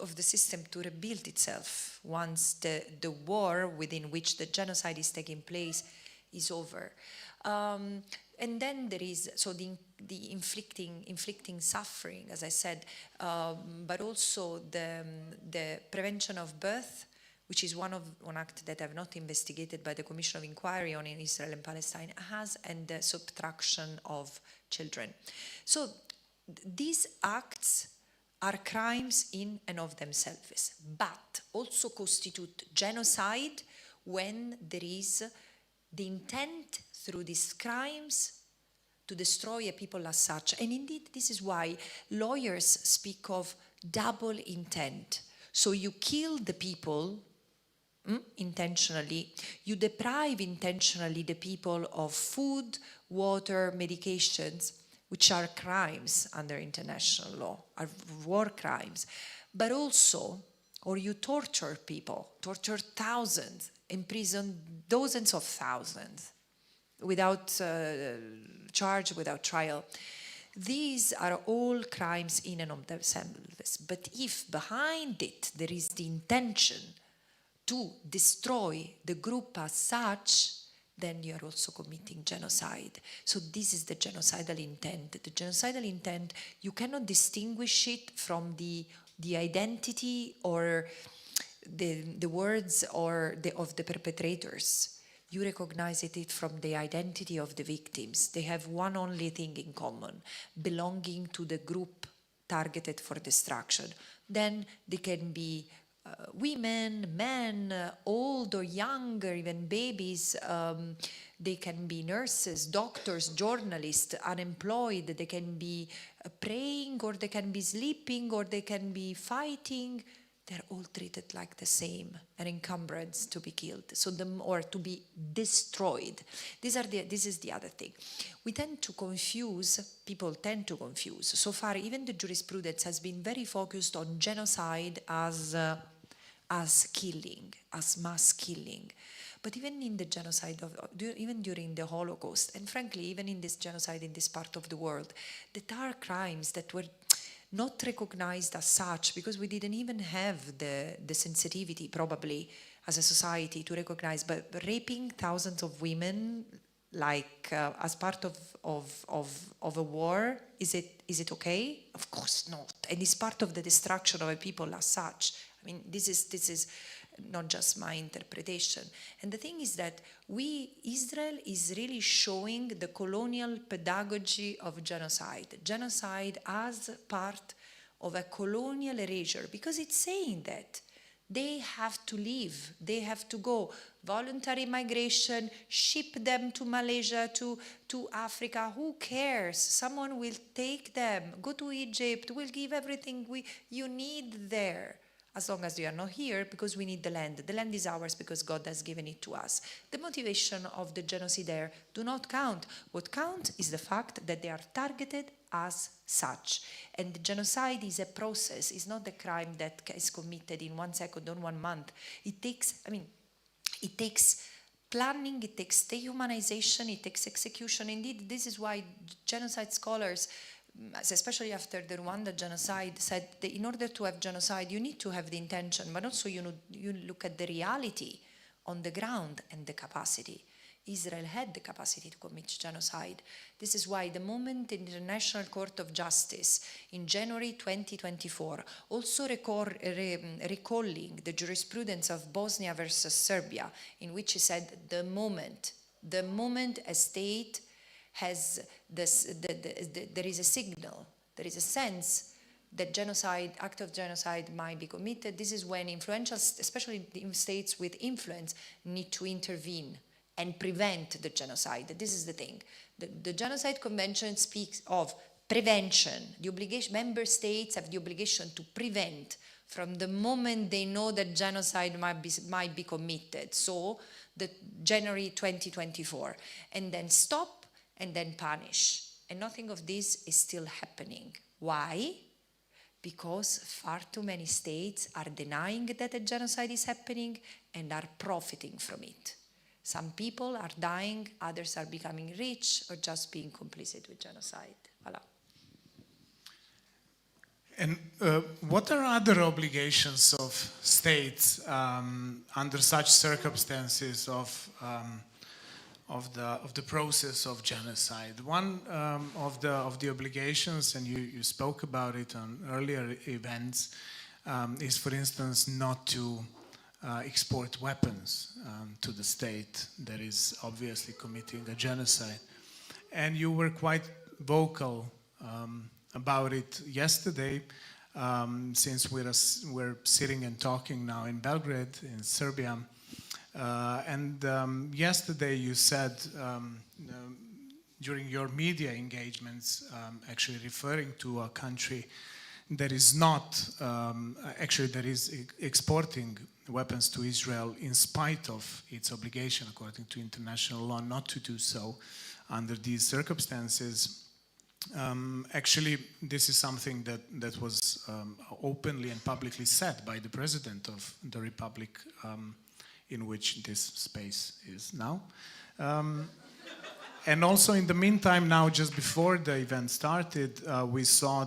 of the system to rebuild itself once the war within which the genocide is taking place is over. And then there is the inflicting suffering, as I said, but also the prevention of birth, which is one act that I've not investigated by the Commission of Inquiry on in Israel and Palestine has, and the subtraction of children. So these acts are crimes in and of themselves, but also constitute genocide when there is the intent through these crimes to destroy a people as such. And indeed, this is why lawyers speak of double intent. So you kill the people intentionally, you deprive intentionally the people of food, water, medications, which are crimes under international law, are war crimes, but also, or you torture people, torture thousands, imprison dozens of thousands, without charge, without trial. These are all crimes in and of themselves. But if behind it there is the intention to destroy the group as such, then you are also committing genocide. So this is the genocidal intent. The genocidal intent, you cannot distinguish it from the identity or the words or of the perpetrators. You recognize it from the identity of the victims. They have one only thing in common, belonging to the group targeted for destruction. Then they can be women, men, old or young, or even babies. They can be nurses, doctors, journalists, unemployed. They can be praying, or they can be sleeping, or they can be fighting. They're all treated like the same, an encumbrance to be killed, or to be destroyed. This is the other thing. We tend to confuse, people tend to confuse. So far, even the jurisprudence has been very focused on genocide as killing, as mass killing. But even in the genocide, even during the Holocaust, and frankly, even in this genocide in this part of the world, there are crimes that were not recognized as such, because we didn't even have the sensitivity, probably, as a society to recognize. But raping thousands of women, like as part of a war, is it okay? Of course not. And it's part of the destruction of a people as such. I mean, this is not just my interpretation. And the thing is that Israel is really showing the colonial pedagogy of genocide. Genocide as part of a colonial erasure, because it's saying that they have to leave, they have to go. Voluntary migration, ship them to Malaysia, to Africa, who cares? Someone will take them, go to Egypt, we'll give everything you need there. As long as you are not here, because we need the land. The land is ours because God has given it to us. The motivation of the genocidaire do not count. What counts is the fact that they are targeted as such. And the genocide is a process. It's not the crime that is committed in 1 second or 1 month. It takes planning, it takes dehumanization, it takes execution. Indeed, this is why genocide scholars, especially after the Rwanda genocide, said that in order to have genocide, you need to have the intention, but also you look at the reality on the ground and the capacity. Israel had the capacity to commit genocide. This is why the moment the International Court of Justice in January 2024, also recalling the jurisprudence of Bosnia versus Serbia, in which he said the moment a state has there is a signal, there is a sense that act of genocide might be committed. This is when influential, especially in states with influence, need to intervene and prevent the genocide. This is the thing. The Genocide Convention speaks of prevention. The obligation, member states have the obligation to prevent from the moment they know that genocide might be committed. So, the January 2024, and then stop and then punish. And nothing of this is still happening. Why? because far too many states are denying that a genocide is happening and are profiting from it. Some people are dying, others are becoming rich or just being complicit with genocide. Voilà. And what are other obligations of states under such circumstances of the process of genocide? One of the obligations, and you spoke about it on earlier events, is, for instance, not to export weapons to the state that is obviously committing a genocide. And you were quite vocal about it yesterday, since we're sitting and talking now in Belgrade, in Serbia. Yesterday you said, during your media engagements, actually referring to a country that is not, actually that is exporting weapons to Israel in spite of its obligation, according to international law, not to do so under these circumstances. Actually, this is something that was openly and publicly said by the President of the Republic in which this space is now. And also in the meantime, now just before the event started, we saw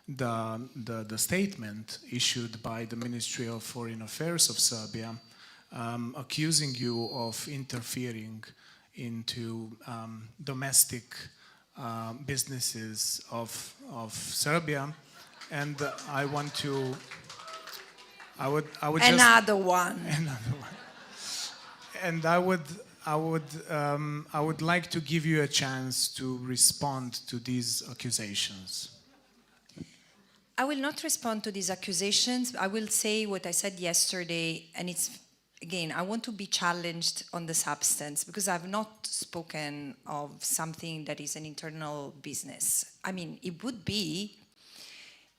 the statement issued by the Ministry of Foreign Affairs of Serbia, accusing you of interfering into domestic businesses of Serbia, and I want to. I would another one. And I would like to give you a chance to respond to these accusations. I will not respond to these accusations. I will say what I said yesterday, and it's, again, I want to be challenged on the substance, because I've not spoken of something that is an internal business. I mean, it would be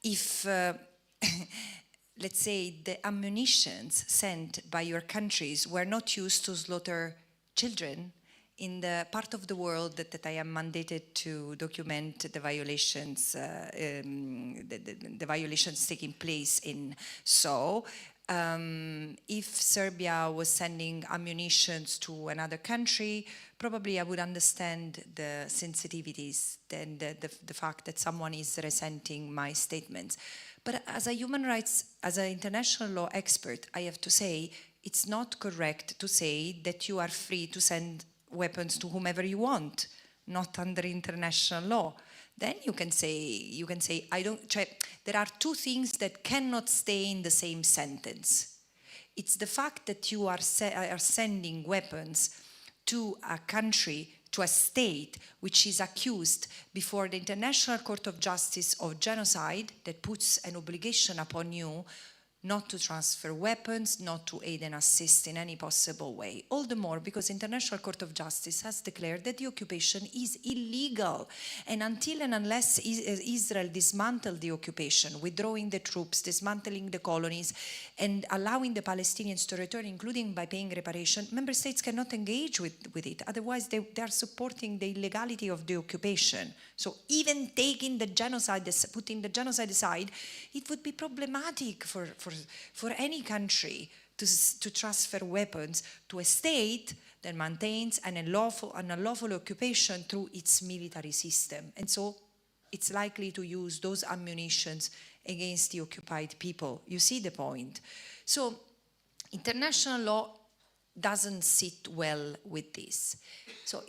if, let's say, the ammunitions sent by your countries were not used to slaughter children in the part of the world that I am mandated to document the violations, the violations taking place in. So, if Serbia was sending ammunitions to another country, probably I would understand the sensitivities and the fact that someone is resenting my statements. But as a human rights, as an international law expert, I have to say it's not correct to say that you are free to send weapons to whomever you want, not under international law. Then you can say, I don't. There are two things that cannot stay in the same sentence. It's the fact that you are sending weapons to a country, to a state which is accused before the International Court of Justice of genocide, that puts an obligation upon you not to transfer weapons, not to aid and assist in any possible way. All the more because International Court of Justice has declared that the occupation is illegal. And until and unless Israel dismantled the occupation, withdrawing the troops, dismantling the colonies, and allowing the Palestinians to return, including by paying reparation, member states cannot engage with it. Otherwise, they are supporting the illegality of the occupation. So even taking the genocide, putting the genocide aside, it would be problematic for any country to transfer weapons to a state that maintains an unlawful occupation through its military system. And so it's likely to use those ammunitions against the occupied people. You see the point. So international law doesn't sit well with this. So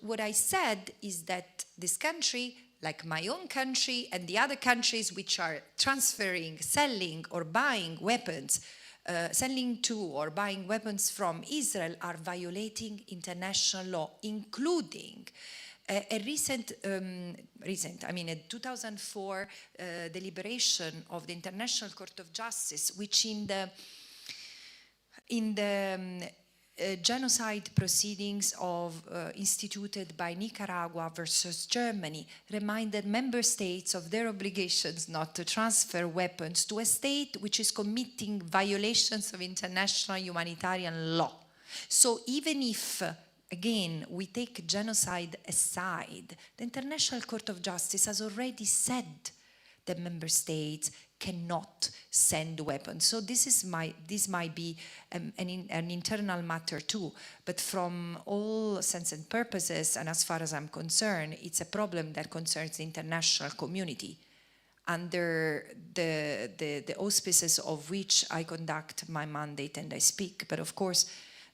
what I said is that this country, like my own country and the other countries which are transferring, selling or buying weapons, selling to or buying weapons from Israel, are violating international law, including a 2004 deliberation of the International Court of Justice, which in the genocide proceedings instituted by Nicaragua versus Germany reminded member states of their obligations not to transfer weapons to a state which is committing violations of international humanitarian law. So even if, again, we take genocide aside, the International Court of Justice has already said that member states cannot send weapons. So this might be an internal matter too, but from all sense and purposes, and as far as I'm concerned, it's a problem that concerns the international community, under the auspices of which I conduct my mandate and I speak. But of course,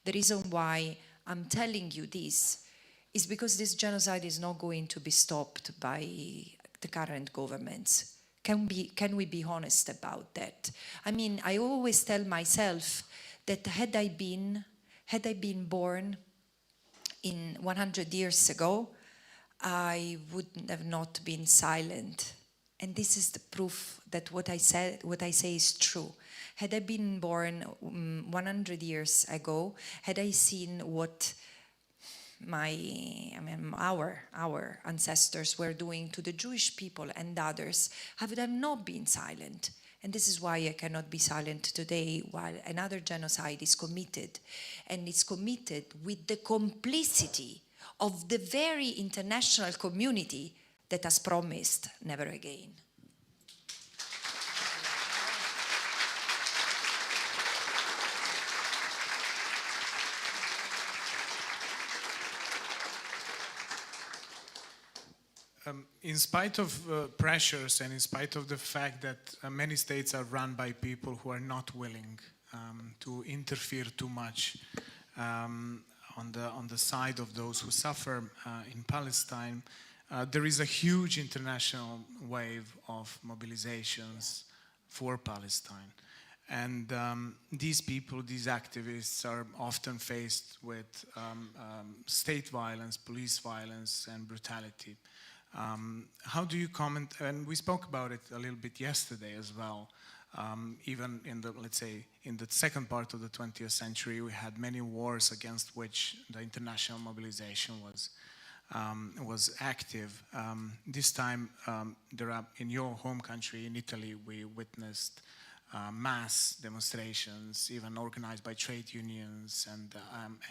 the reason why I'm telling you this is because this genocide is not going to be stopped by the current governments. Can we be honest about that? I mean, I always tell myself that had I been born in 100 years ago, I would have not been silent. And this is the proof that what I say is true. Had I been born 100 years ago, had I seen what our ancestors were doing to the Jewish people and others, I would have not been silent. And this is why I cannot be silent today while another genocide is committed. And it's committed with the complicity of the very international community that has promised never again. In spite of pressures and in spite of the fact that many states are run by people who are not willing to interfere too much on the side of those who suffer in Palestine, there is a huge international wave of mobilizations for Palestine. And these people, these activists, are often faced with state violence, police violence, and brutality. How do you comment, and we spoke about it a little bit yesterday as well, even in the, let's say, in the second part of the 20th century, we had many wars against which the international mobilization was active. This time, in your home country, in Italy, we witnessed mass demonstrations, even organized by trade unions, and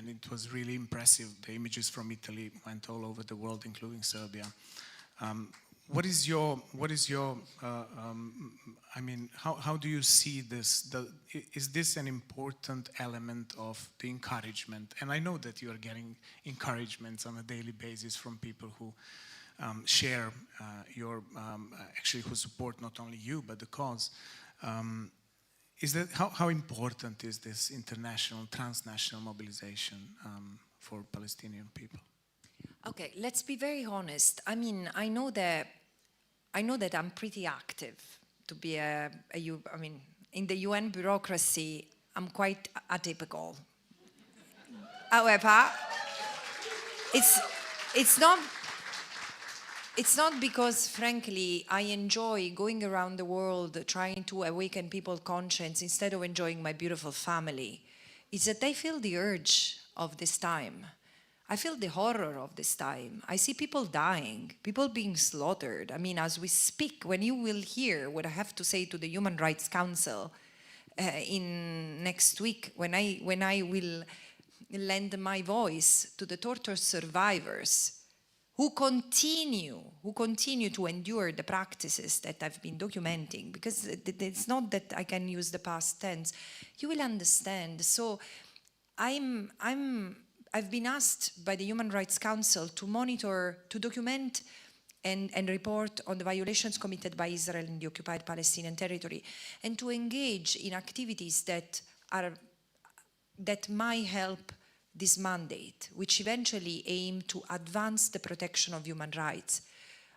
it was really impressive. The images from Italy went all over the world, including Serbia. What is your I mean, how do you see this? Is this an important element of the encouragement? And I know that you are getting encouragements on a daily basis from people who share actually who support not only you, but the cause. Is that how important is this international, transnational mobilization for Palestinian people? Okay, let's be very honest. I mean, I know that I'm pretty active to be in the UN bureaucracy. I'm quite atypical. However, it's not because, frankly, I enjoy going around the world trying to awaken people's conscience instead of enjoying my beautiful family. It's that I feel the urge of this time. I feel the horror of this time. I see people dying, people being slaughtered. I mean, as we speak, when you will hear what I have to say to the Human Rights Council in next week, when I will lend my voice to the torture survivors who continue to endure the practices that I've been documenting, because it's not that I can use the past tense. You will understand. So I've been asked by the Human Rights Council to monitor, to document and report on the violations committed by Israel in the occupied Palestinian territory, and to engage in activities that might help this mandate, which eventually aim to advance the protection of human rights.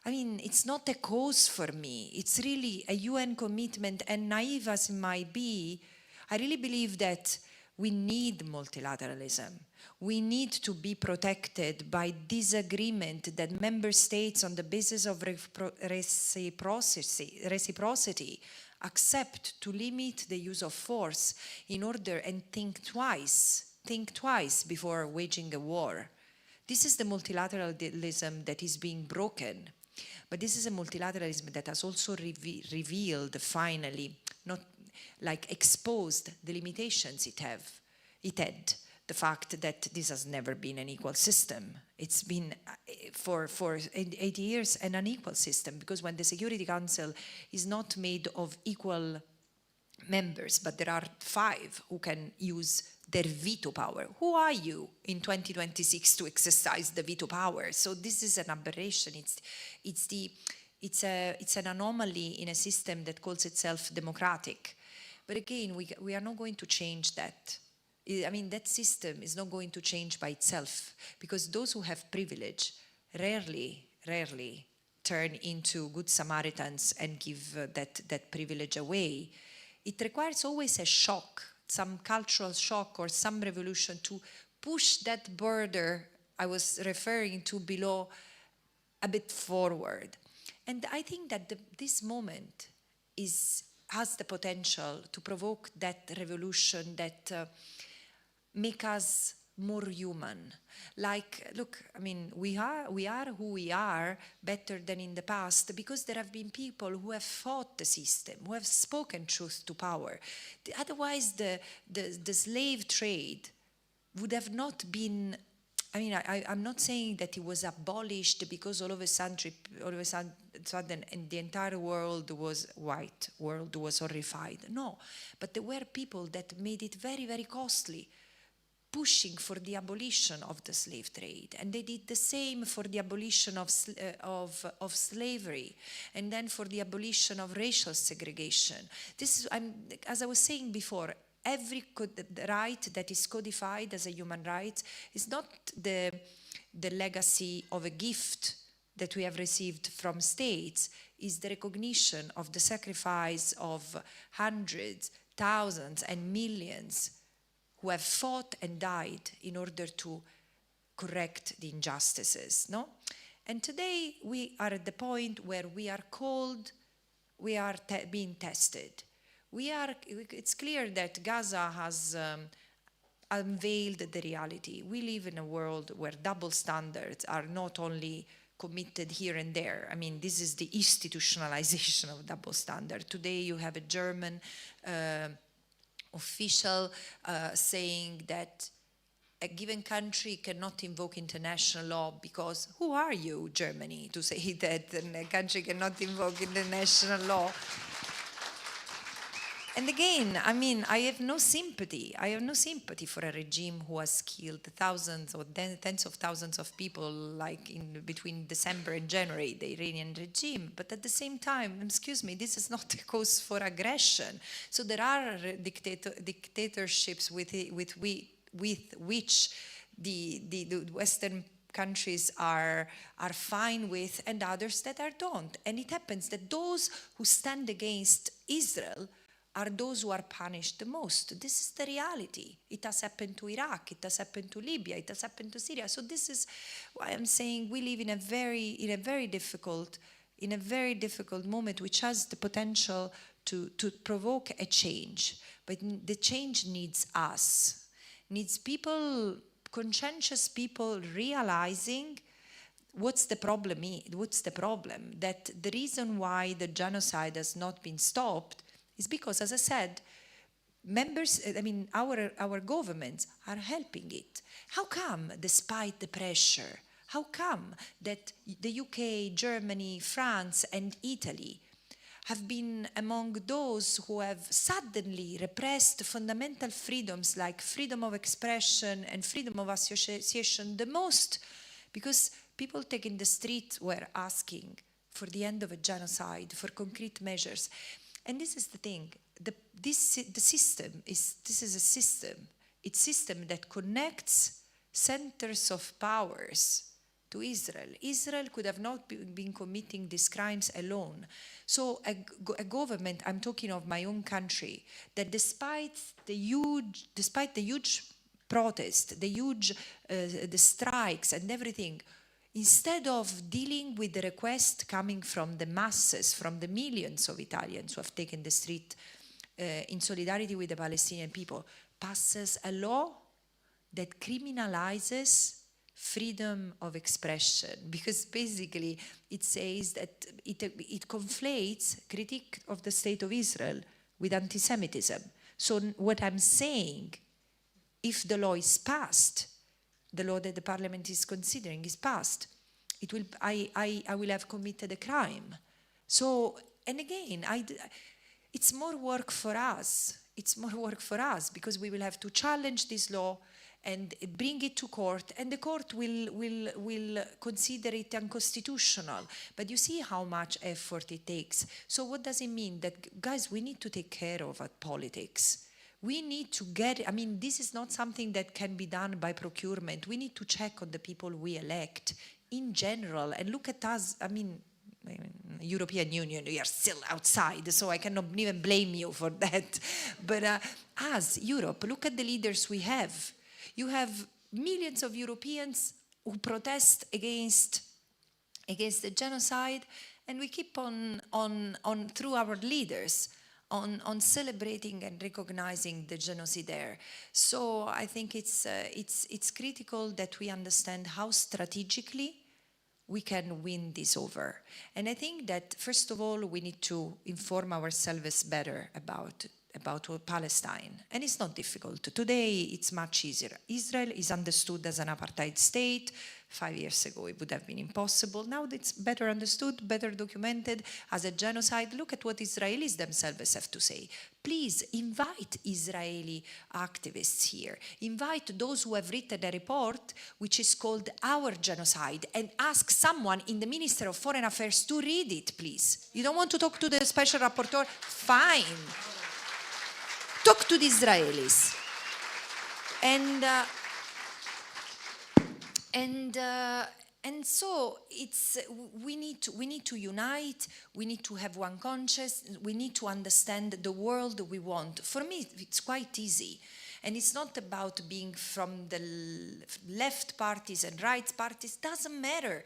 I mean, it's not a cause for me. It's really a UN commitment, and naive as it might be, I really believe that we need multilateralism. We need to be protected by this agreement that member states, on the basis of reciprocity, accept to limit the use of force in order and think twice before waging a war. This is the multilateralism that is being broken. But this is a multilateralism that has also revealed finally, not like exposed the limitations it had. the fact that this has never been an equal system. It's been for 80 years an unequal system, because when the Security Council is not made of equal members, but there are 5 who can use their veto power. Who are you in 2026 to exercise the veto power? So this is an aberration. It's an anomaly in a system that calls itself democratic. But again, we are not going to change that. I mean, that system is not going to change by itself, because those who have privilege rarely turn into good Samaritans and give that privilege away. It requires always a shock, some cultural shock or some revolution to push that border I was referring to below a bit forward. And I think that this moment has the potential to provoke that revolution that make us more human. Like, look, I mean, we are who we are better than in the past because there have been people who have fought the system, who have spoken truth to power. Otherwise, the slave trade would have not been. I mean, I'm not saying that it was abolished because all of a sudden, and the entire world was white, world was horrified. No, but there were people that made it very, very costly, pushing for the abolition of the slave trade. And they did the same for the abolition of slavery, and then for the abolition of racial segregation. This is, as I was saying before, every right that is codified as a human right is not the legacy of a gift that we have received from states, is the recognition of the sacrifice of hundreds, thousands, and millions who have fought and died in order to correct the injustices, no? And today we are at the point where we are called, we are being tested. It's clear that Gaza has unveiled the reality. We live in a world where double standards are not only committed here and there. I mean, this is the institutionalization of double standard. Today you have a German official saying that a given country cannot invoke international law because who are you, Germany, to say that a country cannot invoke international law? And again, I mean, I have no sympathy. I have no sympathy for a regime who has killed thousands or tens of thousands of people, like in between December and January, the Iranian regime. But at the same time, excuse me, this is not a cause for aggression. So there are dictatorships with which the Western countries are fine with, and others that don't. And it happens that those who stand against Israel are those who are punished the most. This is the reality. It has happened to Iraq, it has happened to Libya, it has happened to Syria. So this is why I'm saying we live in a very difficult moment, which has the potential to provoke a change. But the change needs us, needs people, conscientious people realizing what's the problem. That the reason why the genocide has not been stopped is because, as I said, our governments are helping it. How come, despite the pressure, how come that the UK, Germany, France, and Italy have been among those who have suddenly repressed fundamental freedoms like freedom of expression and freedom of association the most? Because people taking the street were asking for the end of a genocide, for concrete measures. And this is the thing, this is a system. It's a system that connects centers of powers to Israel. Israel could have not been committing these crimes alone. So a government, I'm talking of my own country, that despite the huge protest, the strikes and everything, instead of dealing with the request coming from the masses, from the millions of Italians who have taken the street in solidarity with the Palestinian people, passes a law that criminalizes freedom of expression, because basically it says that it conflates critique of the state of Israel with anti-Semitism. So what I'm saying if the law is passed, the law that the parliament is considering is passed, it will, I will have committed a crime. So, and again, it's more work for us. It's more work for us because we will have to challenge this law and bring it to court, and the court will consider it unconstitutional. But you see how much effort it takes. So what does it mean? That, guys, we need to take care of politics. We need to get, I mean, this is not something that can be done by procurement. We need to check on the people we elect in general, and look at us, I mean, European Union, we are still outside, so I cannot even blame you for that. But as Europe, look at the leaders we have. You have millions of Europeans who protest against the genocide, and we keep on through our leaders on celebrating and recognizing the genocide there. So I think it's critical that we understand how strategically we can win this over. And I think that, first of all, we need to inform ourselves better about Palestine. And it's not difficult. Today, it's much easier. Israel is understood as an apartheid state. 5 years ago, it would have been impossible. Now it's better understood, better documented as a genocide. Look at what Israelis themselves have to say. Please invite Israeli activists here. Invite those who have written a report which is called Our Genocide, and ask someone in the Ministry of Foreign Affairs to read it, please. You don't want to talk to the Special Rapporteur? Fine. Talk to the Israelis. And so it's, we need to unite, we need to have one conscience, we need to understand the world we want. For me, it's quite easy. And it's not about being from the left parties and right parties, doesn't matter.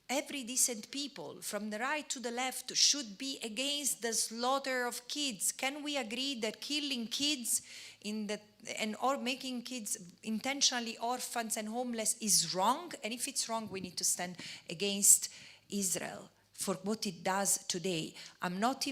Every decent people, from the right to the left, should be against the slaughter of kids. Can we agree that killing kids or making kids intentionally orphans and homeless is wrong? And if it's wrong, we need to stand against Israel for what it does today. I'm not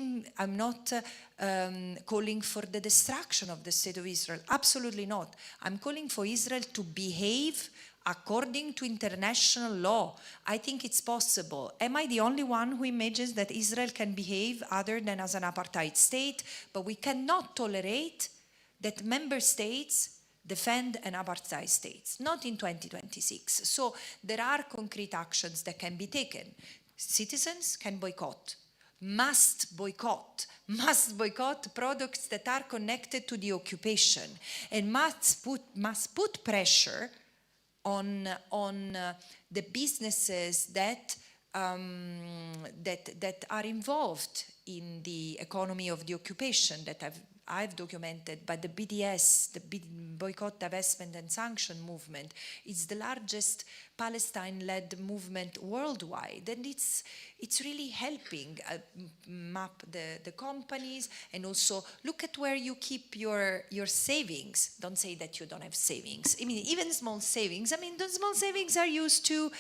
calling for the destruction of the State of Israel. Absolutely not. I'm calling for Israel to behave according to international law. I think it's possible. Am I the only one who imagines that Israel can behave other than as an apartheid state? But we cannot tolerate that member states defend an apartheid state, not in 2026. So there are concrete actions that can be taken. Citizens can boycott, must boycott products that are connected to the occupation, and must put pressure on the businesses that are involved in the economy of the occupation that I've documented by the BDS, the Boycott, Divestment and Sanction movement. It's the largest Palestine-led movement worldwide, and it's really helping map the companies, and also look at where you keep your savings. Don't say that you don't have savings. I mean, even small savings. I mean, those small savings are used to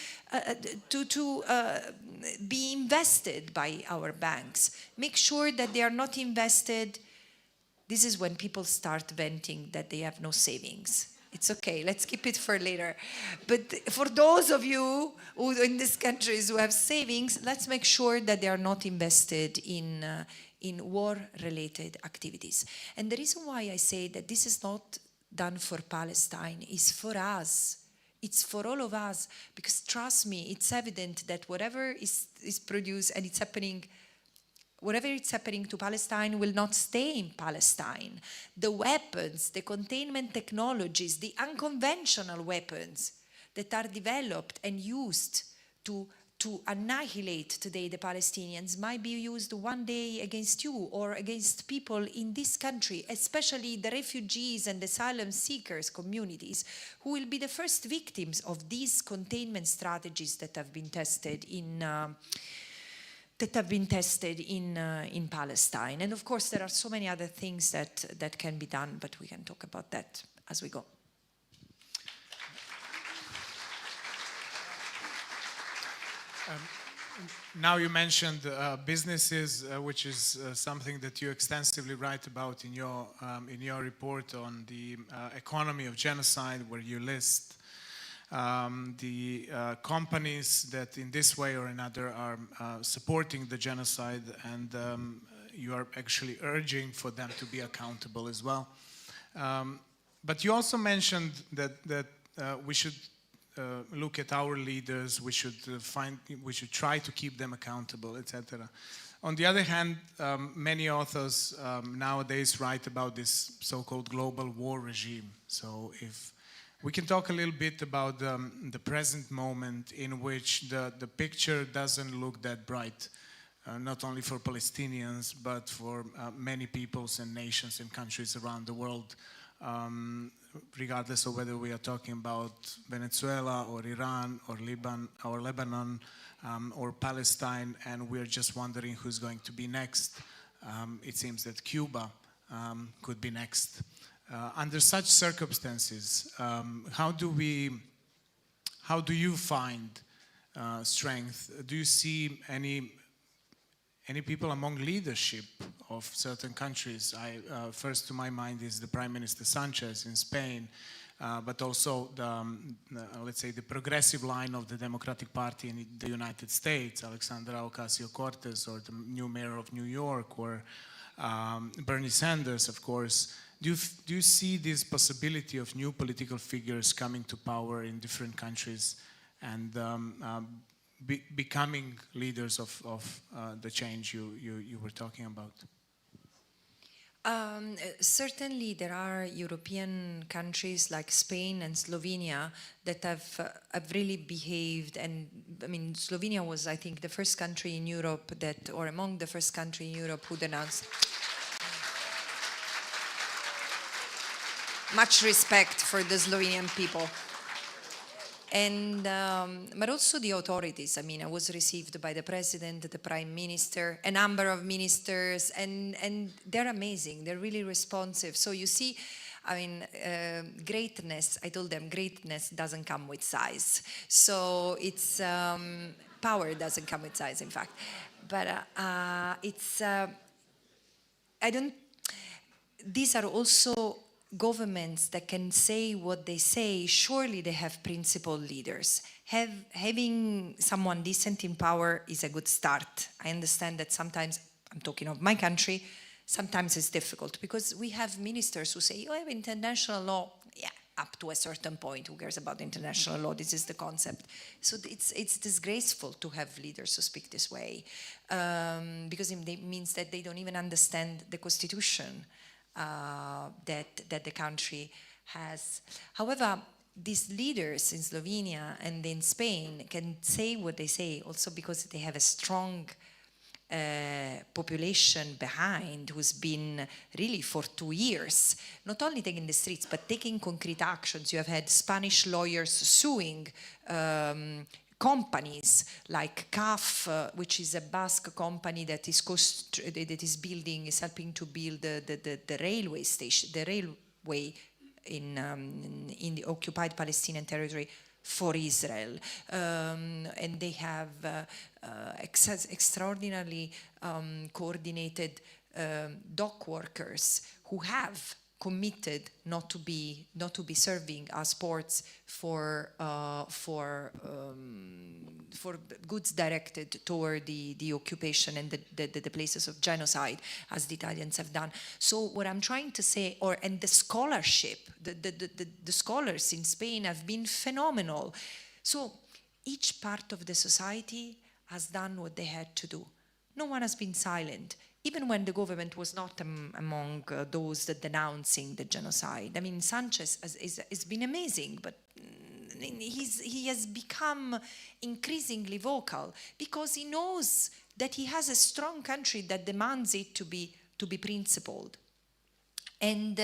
be invested by our banks. Make sure that they are not invested. This is when people start venting that they have no savings. It's okay, let's keep it for later. But for those of you who in these countries who have savings, let's make sure that they are not invested in war-related activities. And the reason why I say that this is not done for Palestine is for us. It's for all of us, because trust me, it's evident that whatever is produced and it's happening, whatever is happening to Palestine will not stay in Palestine. The weapons, the containment technologies, the unconventional weapons that are developed and used to annihilate today the Palestinians might be used one day against you or against people in this country, especially the refugees and asylum seekers communities, who will be the first victims of these containment strategies that have been tested in Palestine. And of course, there are so many other things that can be done, but we can talk about that as we go. Now you mentioned businesses, which is something that you extensively write about in your report on the economy of genocide, where you list the companies that in this way or another are supporting the genocide, and you are actually urging for them to be accountable as well. But you also mentioned that we should look at our leaders, we should try to keep them accountable, etc. On the other hand, many authors nowadays write about this so-called global war regime. So if we can talk a little bit about the present moment in which the picture doesn't look that bright, not only for Palestinians, but for many peoples and nations and countries around the world, regardless of whether we are talking about Venezuela or Iran or Lebanon or Palestine, and we're just wondering who's going to be next. It seems that Cuba could be next. Under such circumstances, how do you find strength? Do you see any people among leadership of certain countries? First to my mind is the Prime Minister Sanchez in Spain, but also let's say the progressive line of the Democratic Party in the United States, Alexandra Ocasio-Cortez, or the new mayor of New York, or Bernie Sanders, of course. Do you see this possibility of new political figures coming to power in different countries and becoming leaders of the change you were talking about? Certainly there are European countries like Spain and Slovenia that have really behaved, and I mean Slovenia was, I think, the first country in Europe that, or among the first country in Europe who denounced. Much respect for the Slovenian people. And, but also the authorities. I mean, I was received by the president, the prime minister, a number of ministers, and they're amazing. They're really responsive. So you see, I mean, greatness, I told them, greatness doesn't come with size. So it's, power doesn't come with size, in fact. But these are also governments that can say what they say. Surely they have principled leaders. Having someone decent in power is a good start. I understand that sometimes, I'm talking of my country, sometimes it's difficult because we have ministers who say, oh, I have international law. Yeah, up to a certain point, who cares about international law? This is the concept. So it's disgraceful to have leaders who speak this way, because it means that they don't even understand the constitution that the country has. However, these leaders in Slovenia and in Spain can say what they say also because they have a strong population behind who's been really for 2 years not only taking the streets but taking concrete actions. You have had Spanish lawyers suing companies like CAF, which is a Basque company that is helping to build the railway station, the railway in the occupied Palestinian territory for Israel, and they have extraordinarily coordinated dock workers who have committed not to be serving as ports for goods directed toward the occupation and the places of genocide, as the Italians have done. So what I'm trying to say, and the scholarship, the scholars in Spain have been phenomenal. So each part of the society has done what they had to do. No one has been silent. Even when the government was not among those that denouncing the genocide. I mean, Sanchez has been amazing, but he has become increasingly vocal because he knows that he has a strong country that demands it to be principled. And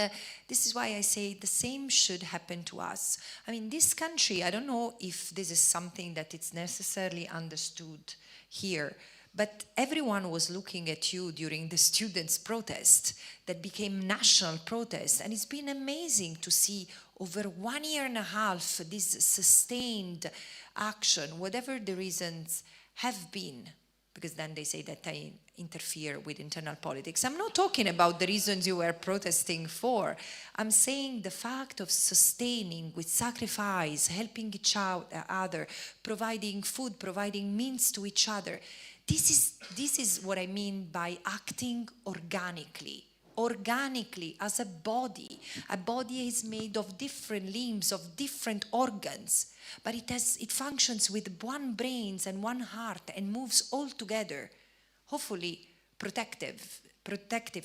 this is why I say the same should happen to us. I mean, this country, I don't know if this is something that it's necessarily understood here, but everyone was looking at you during the students' protest that became national protest. And it's been amazing to see over 1.5 years this sustained action, whatever the reasons have been, because then they say that I interfere with internal politics. I'm not talking about the reasons you were protesting for. I'm saying the fact of sustaining with sacrifice, helping each other, providing food, providing means to each other. This is what I mean by acting organically. Organically, as a body. A body is made of different limbs, of different organs, but it functions with one brain and one heart and moves all together, hopefully protective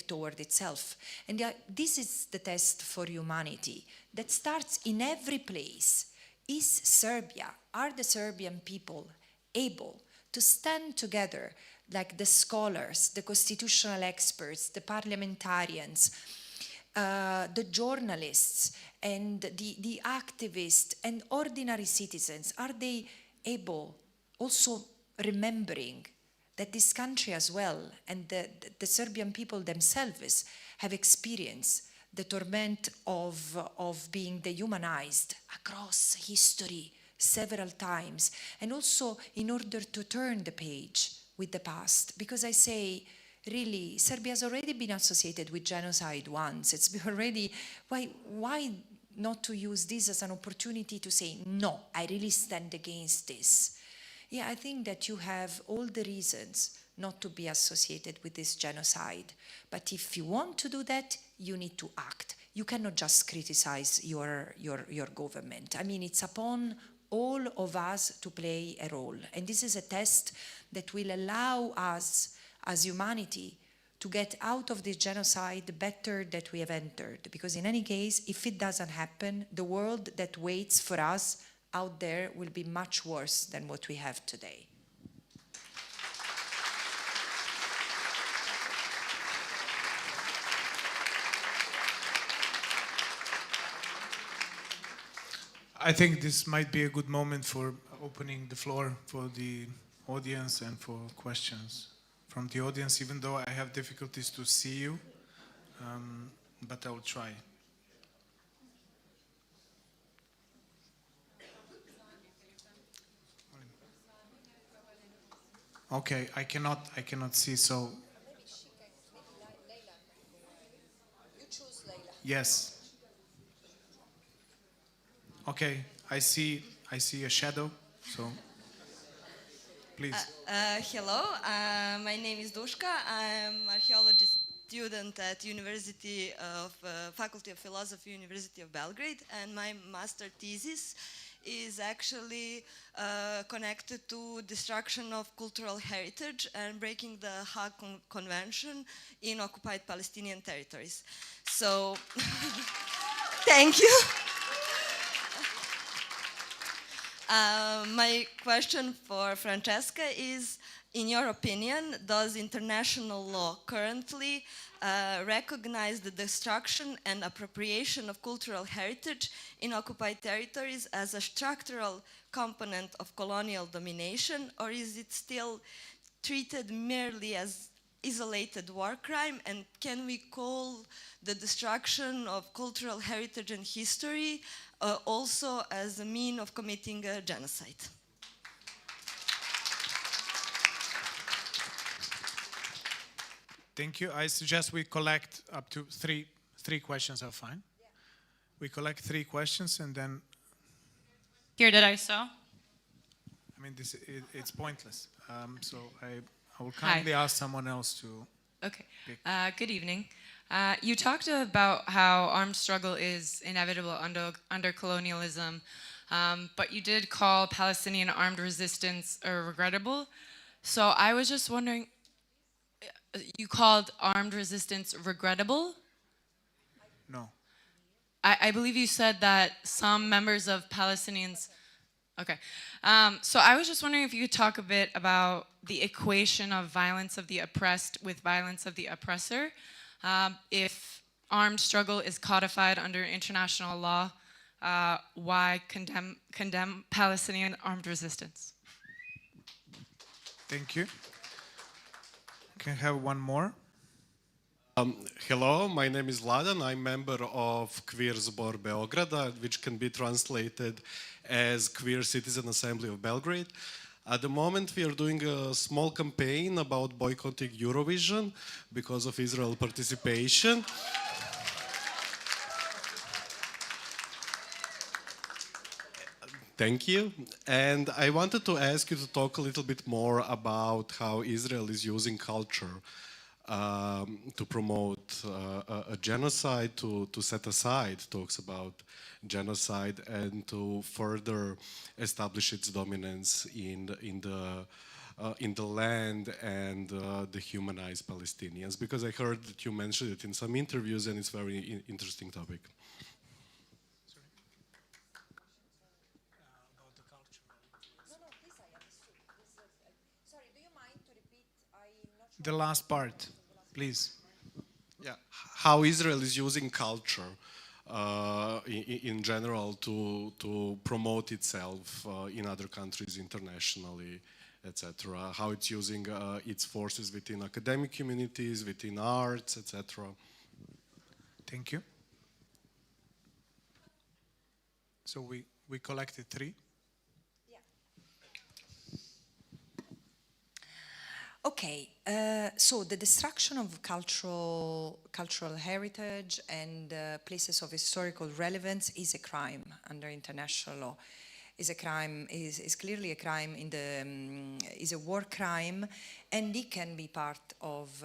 toward itself. And this is the test for humanity that starts in every place. Is Serbia, are the Serbian people able to stand together like the scholars, the constitutional experts, the parliamentarians, the journalists, and the activists and ordinary citizens? Are they able, also remembering that this country as well and the Serbian people themselves have experienced the torment of being dehumanized across history several times, and also in order to turn the page with the past? Because I say, really, Serbia has already been associated with genocide once. It's been already, why not to use this as an opportunity to say, no, I really stand against this? Yeah, I think that you have all the reasons not to be associated with this genocide. But if you want to do that, you need to act. You cannot just criticize your government. I mean, it's upon all of us to play a role. And this is a test that will allow us as humanity to get out of this genocide better that we have entered. Because in any case, if it doesn't happen, the world that waits for us out there will be much worse than what we have today. I think this might be a good moment for opening the floor for the audience and for questions from the audience, even though I have difficulties to see you, but I will try. Okay, I cannot see, so. You choose Leila. Yes. Okay, I see a shadow, so please. Hello, my name is Duška. I'm archaeology student at University of Faculty of Philosophy, University of Belgrade, and my master thesis is actually connected to destruction of cultural heritage and breaking the Hague Convention in occupied Palestinian territories. So, thank you. My question for Francesca is, in your opinion, does international law currently recognize the destruction and appropriation of cultural heritage in occupied territories as a structural component of colonial domination, or is it still treated merely as isolated war crime? And can we call the destruction of cultural heritage and history also as a mean of committing a genocide? Thank you. I suggest we collect up to three questions are fine. Yeah. We collect 3 questions and then. Here, did I so? I mean, it's pointless. So I will kindly ask someone else to. Okay. Good evening. You talked about how armed struggle is inevitable under colonialism, but you did call Palestinian armed resistance regrettable. So I was just wondering, you called armed resistance regrettable? No. I believe you said that some members of Palestinians. Okay. So I was just wondering if you could talk a bit about the equation of violence of the oppressed with violence of the oppressor. If armed struggle is codified under international law, why condemn Palestinian armed resistance? Thank you. Can I have one more? Hello, my name is Vladan. I'm member of Queer Zbor Beograda, which can be translated as Queer Citizen Assembly of Belgrade. At the moment, we are doing a small campaign about boycotting Eurovision because of Israel participation. Thank you. And I wanted to ask you to talk a little bit more about how Israel is using culture to promote a genocide, to set aside talks about genocide, and to further establish its dominance in the land and dehumanize Palestinians. Because I heard that you mentioned it in some interviews, and it's a very interesting topic. The last part, please. Yeah, how Israel is using culture in general to promote itself in other countries internationally, etc. How it's using its forces within academic communities, within arts, etc. Thank you. So we collected 3. Okay, so the destruction of cultural heritage and places of historical relevance is a crime under international law. Is a crime, is clearly a crime in the is a war crime, and it can be part of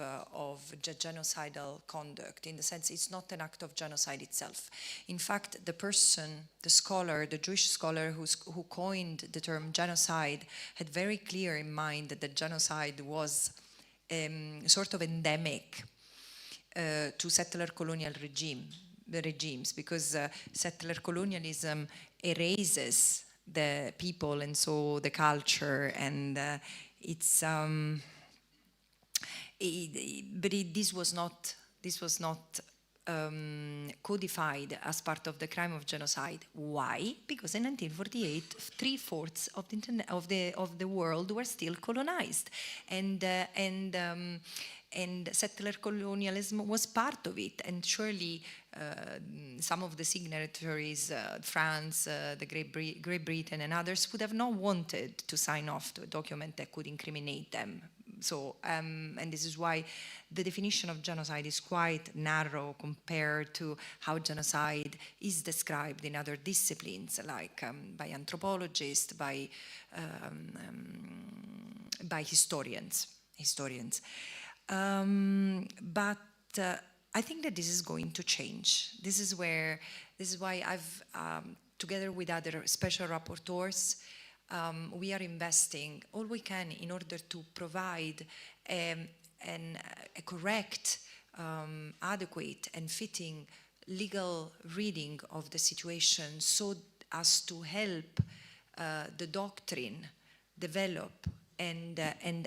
genocidal conduct, in the sense it's not an act of genocide itself. In fact, the person, the scholar, the Jewish scholar who coined the term genocide had very clear in mind that genocide was sort of endemic to settler colonial regimes, because settler colonialism erases the people and so the culture, and this was not codified as part of the crime of genocide. Why? Because in 1948, 3/4 of the world were still colonized, and settler colonialism was part of it. And surely some of the signatories, France, the Great Britain and others, would have not wanted to sign off to a document that could incriminate them. So, and this is why the definition of genocide is quite narrow compared to how genocide is described in other disciplines, like by anthropologists, by historians. But I think that this is going to change. This is why I've, together with other special rapporteurs, we are investing all we can in order to provide a correct, adequate and fitting legal reading of the situation, so as to help the doctrine develop and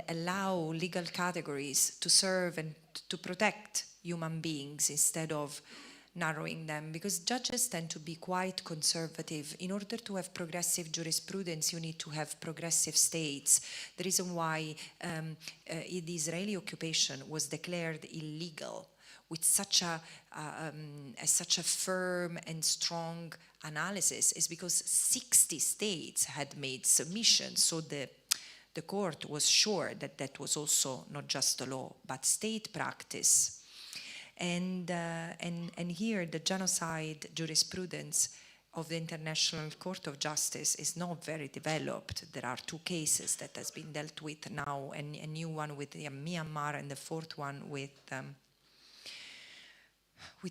allow legal categories to serve and to protect human beings instead of narrowing them, because judges tend to be quite conservative. In order to have progressive jurisprudence, you need to have progressive states. The reason why the Israeli occupation was declared illegal with such a firm and strong analysis is because 60 states had made submissions. So the court was sure that that was also not just the law, but state practice. And here the genocide jurisprudence of the International Court of Justice is not very developed. There are 2 cases that has been dealt with now, and a new one with Myanmar, and the 4th one with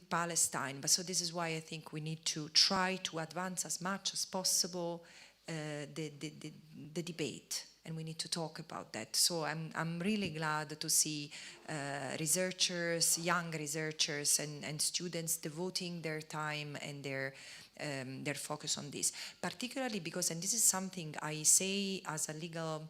Palestine. But so this is why I think we need to try to advance as much as possible the debate. And we need to talk about that. So I'm really glad to see researchers, young researchers and students devoting their time and their focus on this. Particularly because, and this is something I say as a legal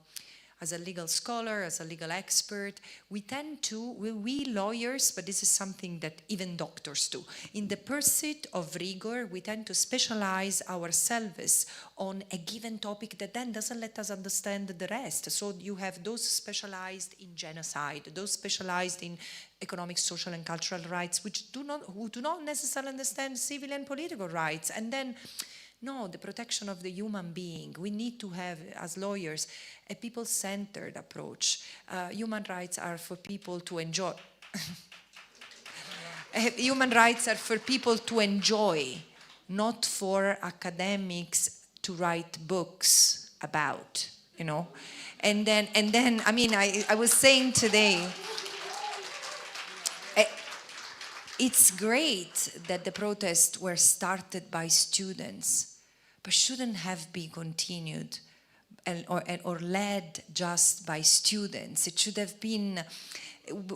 scholar, as a legal expert, we tend to, we lawyers, but this is something that even doctors do. In the pursuit of rigor, we tend to specialize ourselves on a given topic that then doesn't let us understand the rest. So you have those specialized in genocide, those specialized in economic, social, and cultural rights, who do not necessarily understand civil and political rights. And then No, the protection of the human being. We need to have, as lawyers, a people-centered approach. Human rights are for people to enjoy. Human rights are for people to enjoy, not for academics to write books about, you know. And then I mean, I was saying today, it's great that the protests were started by students, but shouldn't have been continued or led just by students. It should have been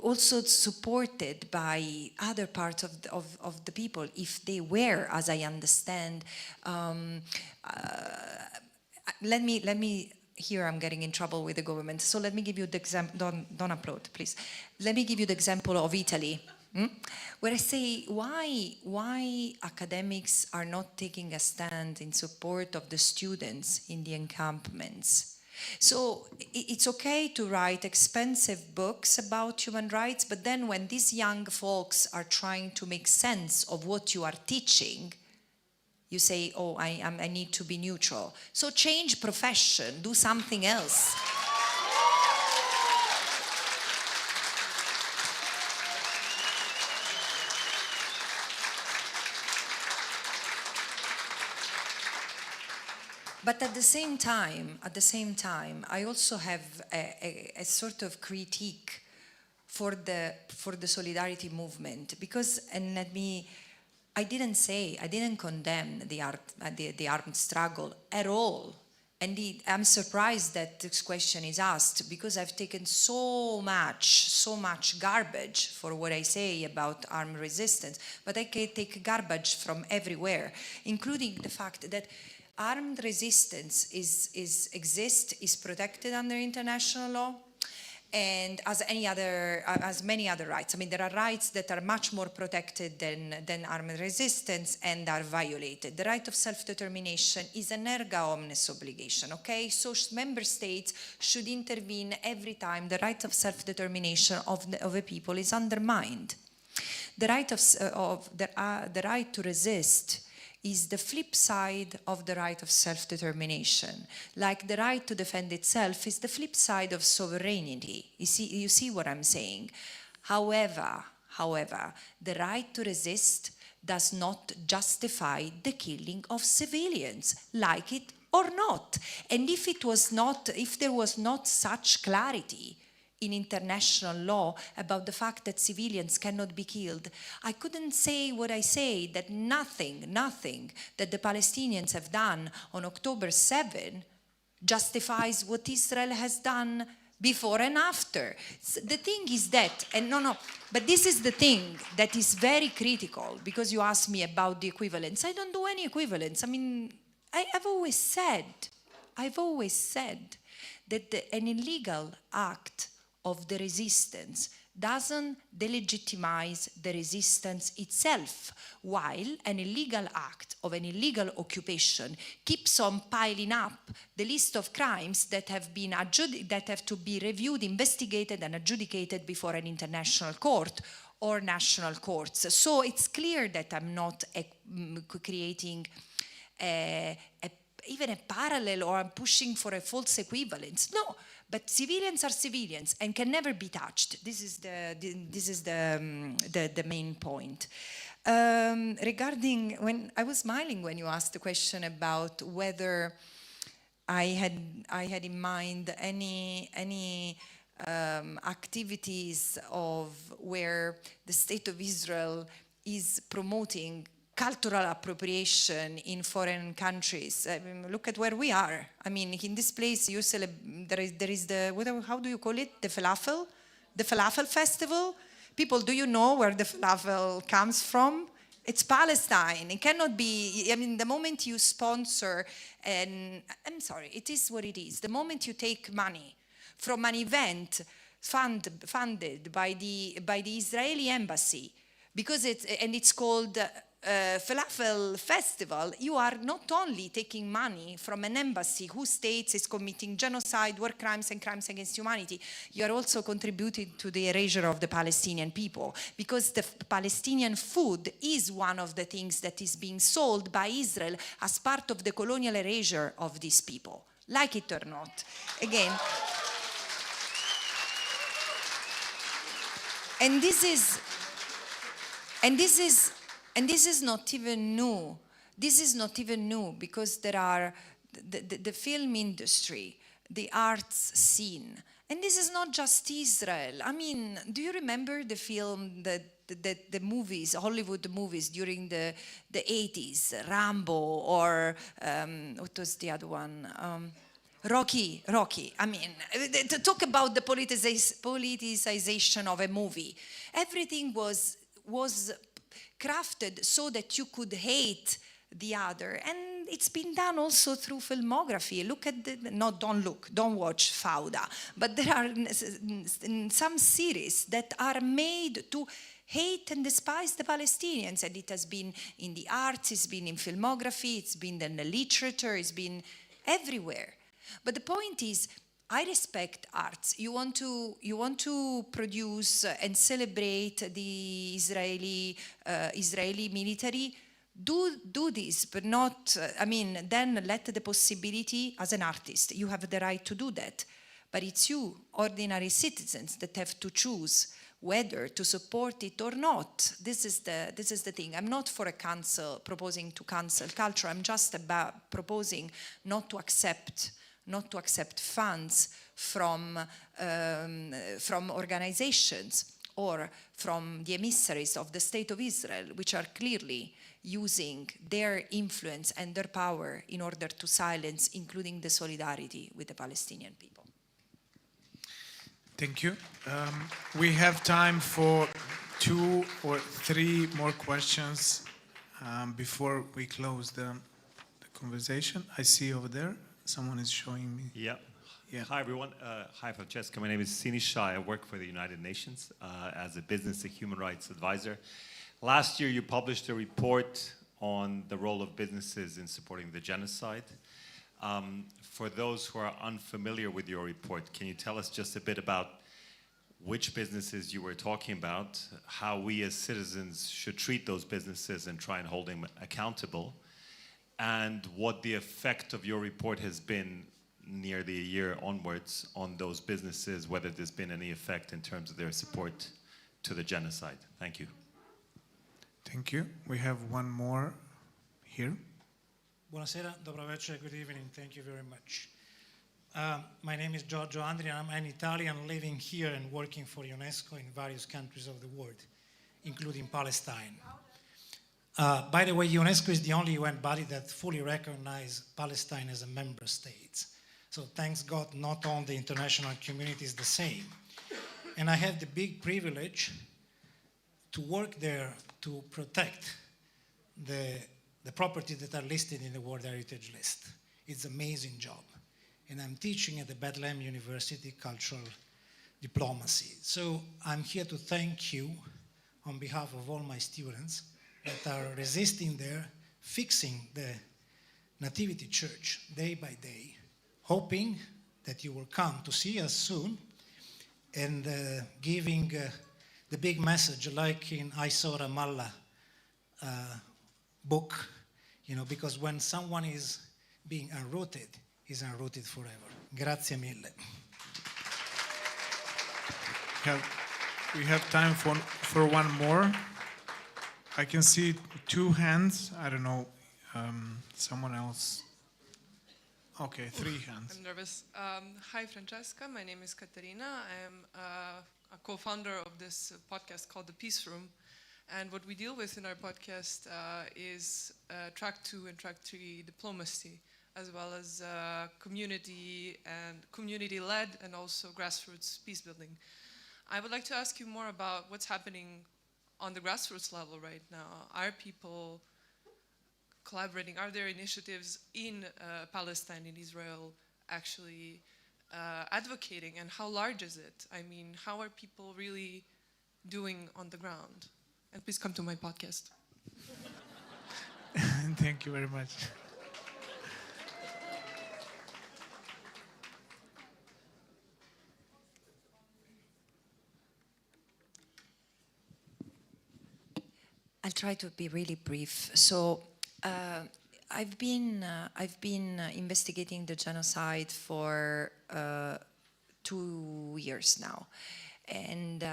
also supported by other parts of the people, if they were, as I understand. Let me. Here I'm getting in trouble with the government. So let me give you the example. Don't applaud, please. Let me give you the example of Italy. Where I say why academics are not taking a stand in support of the students in the encampments. So it's okay to write expensive books about human rights, but then when these young folks are trying to make sense of what you are teaching, you say, oh, I need to be neutral. So change profession, do something else. But at the same time, I also have a sort of critique for the solidarity movement, because, and I didn't condemn the armed struggle at all. And I'm surprised that this question is asked, because I've taken so much garbage for what I say about armed resistance, but I can take garbage from everywhere, including the fact that armed resistance is protected under international law, and as many other rights. I mean, there are rights that are much more protected than armed resistance and are violated. The right of self-determination is an erga omnes obligation, okay? So member states should intervene every time the right of self-determination of a people is undermined. The right the right to resist is the flip side of the right of self-determination. Like the right to defend itself is the flip side of sovereignty. You see what I'm saying? However, the right to resist does not justify the killing of civilians, like it or not. And if there was not such clarity in international law about the fact that civilians cannot be killed, I couldn't say what I say, that nothing that the Palestinians have done on October 7 justifies what Israel has done before and after. The thing is that, but this is the thing that is very critical, because you asked me about the equivalence. I don't do any equivalence. I mean, I've always said that an illegal act of the resistance doesn't delegitimize the resistance itself, while an illegal act of an illegal occupation keeps on piling up the list of crimes that have to be reviewed, investigated, and adjudicated before an international court or national courts. So it's clear that I'm not creating even a parallel, or I'm pushing for a false equivalence. No. But civilians are civilians and can never be touched. This is the main point. Regarding, when I was smiling when you asked the question about whether I had in mind any activities of where the State of Israel is promoting cultural appropriation in foreign countries. I mean, look at where we are. I mean, in this place, there is the, how do you call it? The falafel festival. People, do you know where the falafel comes from? It's Palestine. It cannot be, I mean, the moment you sponsor, and I'm sorry, it is what it is. The moment you take money from an event funded by the Israeli embassy, because it's called falafel festival, you are not only taking money from an embassy who states is committing genocide, war crimes, and crimes against humanity, you are also contributing to the erasure of the Palestinian people, because the Palestinian food is one of the things that is being sold by Israel as part of the colonial erasure of these people, like it or not. Again, and this is not even new. This is not even new, because there are the film industry, the arts scene, and this is not just Israel. I mean, do you remember the film, the movies, Hollywood movies during the 80s, Rambo, or what was the other one? Rocky. I mean, to talk about the politicization of a movie. Everything was crafted so that you could hate the other, and it's been done also through filmography. Look at don't watch Fauda, but there are some series that are made to hate and despise the Palestinians, and it has been in the arts, it's been in filmography, it's been in the literature, it's been everywhere. But the point is, I respect arts. You want to produce and celebrate the Israeli military. Do this, but not. Then let the possibility, as an artist, you have the right to do that. But it's you, ordinary citizens, that have to choose whether to support it or not. This is the thing. I'm not for proposing to cancel culture. I'm just about proposing not to accept funds from organizations or from the emissaries of the State of Israel, which are clearly using their influence and their power in order to silence, including the solidarity with the Palestinian people. Thank you. We have time for 2 or 3 more questions before we close the conversation. I see over there, someone is showing me. Yeah. Yeah. Hi, everyone. Hi, Francesca. My name is Sini Shai. I work for the United Nations as a business and human rights advisor. Last year, you published a report on the role of businesses in supporting the genocide. For those who are unfamiliar with your report, can you tell us just a bit about which businesses you were talking about, how we as citizens should treat those businesses and try and hold them accountable, and what the effect of your report has been nearly a year onwards on those businesses, whether there's been any effect in terms of their support to the genocide? Thank you. Thank you. We have one more here. Buonasera, dobro večer, good evening, thank you very much. My name is Giorgio Andri, and I'm an Italian living here and working for UNESCO in various countries of the world, including Palestine. By the way, UNESCO is the only UN body that fully recognizes Palestine as a member state. So thanks God, not all the international community is the same. And I have the big privilege to work there to protect the properties that are listed in the World Heritage List. It's an amazing job. And I'm teaching at the Bethlehem University Cultural Diplomacy. So I'm here to thank you on behalf of all my students that are resisting there, fixing the Nativity Church day by day, hoping that you will come to see us soon and giving the big message like in I Saw Ramallah book, because when someone is being unrooted, he's unrooted forever. Grazie mille. We have time for one more. I can see 2 hands. I don't know, someone else. Okay, 3 hands. I'm nervous. Hi, Francesca. My name is Katerina. I am a co-founder of this podcast called The Peace Room. And what we deal with in our podcast is track 2 and track 3 diplomacy, as well as community and community-led and also grassroots peace building. I would like to ask you more about what's happening on the grassroots level right now. Are people collaborating? Are there initiatives in Palestine, in Israel, actually advocating? And how large is it? I mean, how are people really doing on the ground? And please come to my podcast. Thank you very much. I'll try to be really brief. So I've been investigating the genocide for 2 years now, and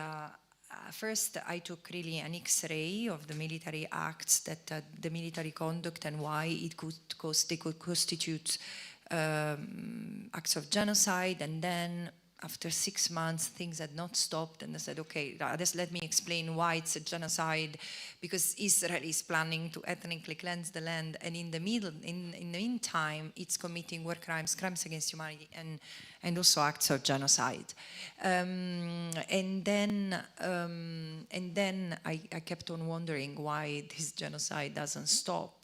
first I took really an X-ray of the military acts, that the military conduct and why it they could constitute acts of genocide, and then after 6 months, things had not stopped, and I said, okay, just let me explain why it's a genocide, because Israel is planning to ethnically cleanse the land, and in the meantime, it's committing war crimes, crimes against humanity, and also acts of genocide. And then I kept on wondering why this genocide doesn't stop.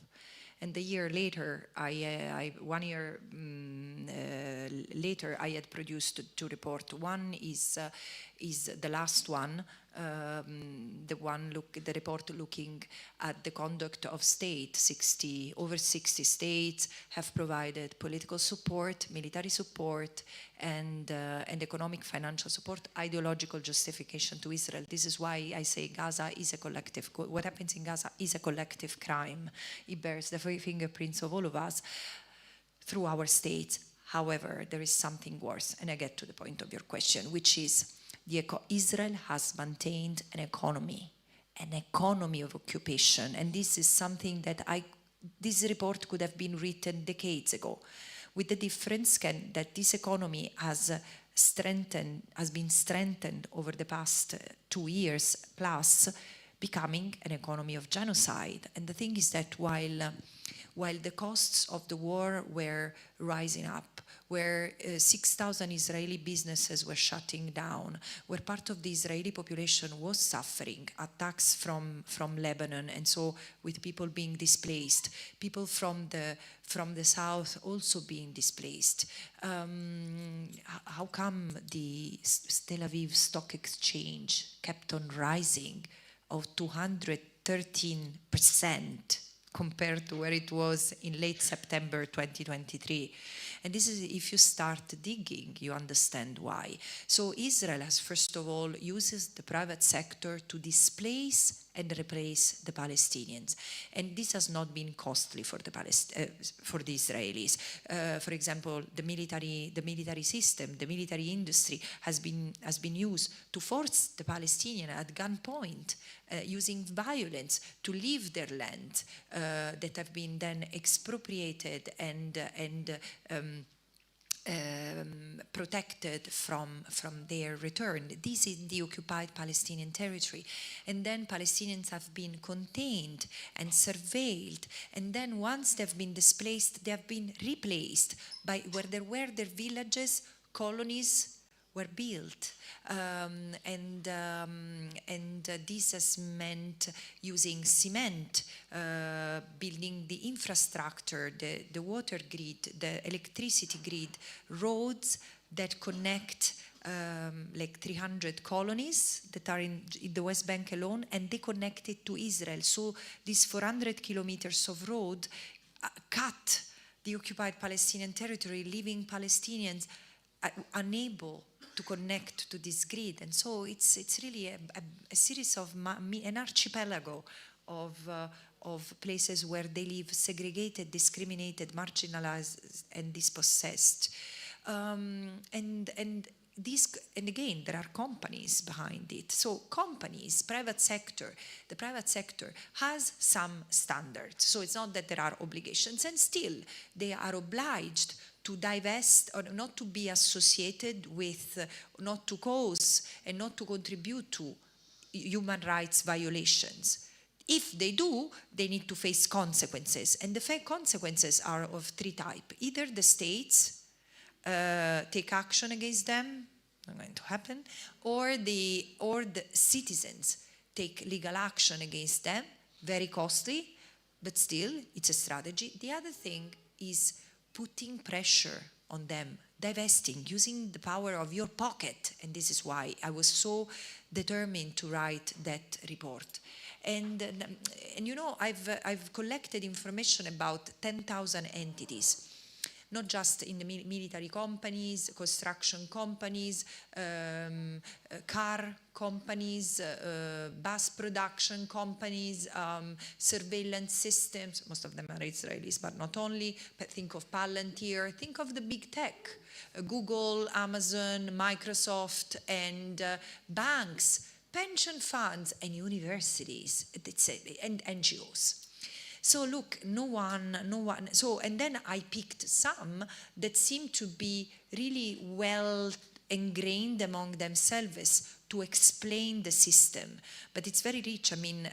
And a year later, 1 year later, I had produced 2 reports. One is the last one, the report looking at the conduct of state. Over 60 states have provided political support, military support, and economic financial support, ideological justification to Israel. This is why I say Gaza is a collective, what happens in Gaza is a collective crime. It bears the fingerprints of all of us through our states. However, there is something worse, and I get to the point of your question, which is Israel has maintained an economy of occupation, and this is something that this report could have been written decades ago, with the difference that this economy has been strengthened over the past 2 years plus, becoming an economy of genocide. And the thing is that while the costs of the war were rising up, where 6,000 Israeli businesses were shutting down, where part of the Israeli population was suffering attacks from Lebanon, and so with people being displaced, people from the south also being displaced. How come the Tel Aviv Stock Exchange kept on rising of 213% compared to where it was in late September 2023? And this is, if you start digging, you understand why. So Israel has, first of all, uses the private sector to displace and replace the Palestinians. And this has not been costly for the Israelis. For example, the military system, the military industry has been used to force the Palestinians at gunpoint, using violence to leave their land that have been then expropriated and protected from their return. This is the occupied Palestinian territory. And then Palestinians have been contained and surveilled. And then once they've been displaced, they have been replaced by where there were their villages, colonies were built. And this has meant using cement, building the infrastructure, the water grid, the electricity grid, roads that connect like 300 colonies that are in the West Bank alone, and they connect it to Israel. So these 400 kilometers of road cut the occupied Palestinian territory, leaving Palestinians unable to connect to this grid. And so it's really a series of an archipelago of places where they live segregated, discriminated, marginalized, and dispossessed. And again, there are companies behind it. So companies, private sector, the private sector has some standards. So it's not that there are obligations, and still they are obliged to divest or not to be associated with, not to cause and not to contribute to human rights violations. If they do, they need to face consequences. And the consequences are of 3 types. Either the states take action against them, not going to happen, or the citizens take legal action against them, very costly, but still it's a strategy. The other thing is putting pressure on them, divesting, using the power of your pocket. And this is why I was so determined to write that report. And you know, I've collected information about 10,000 entities. Not just in the military companies, construction companies, car companies, bus production companies, surveillance systems. Most of them are Israelis, but not only. But think of Palantir, think of the big tech, Google, Amazon, Microsoft, and banks, pension funds, and universities, and NGOs. So look, no one, so, and then I picked some that seem to be really well ingrained among themselves to explain the system. But it's very rich. I mean,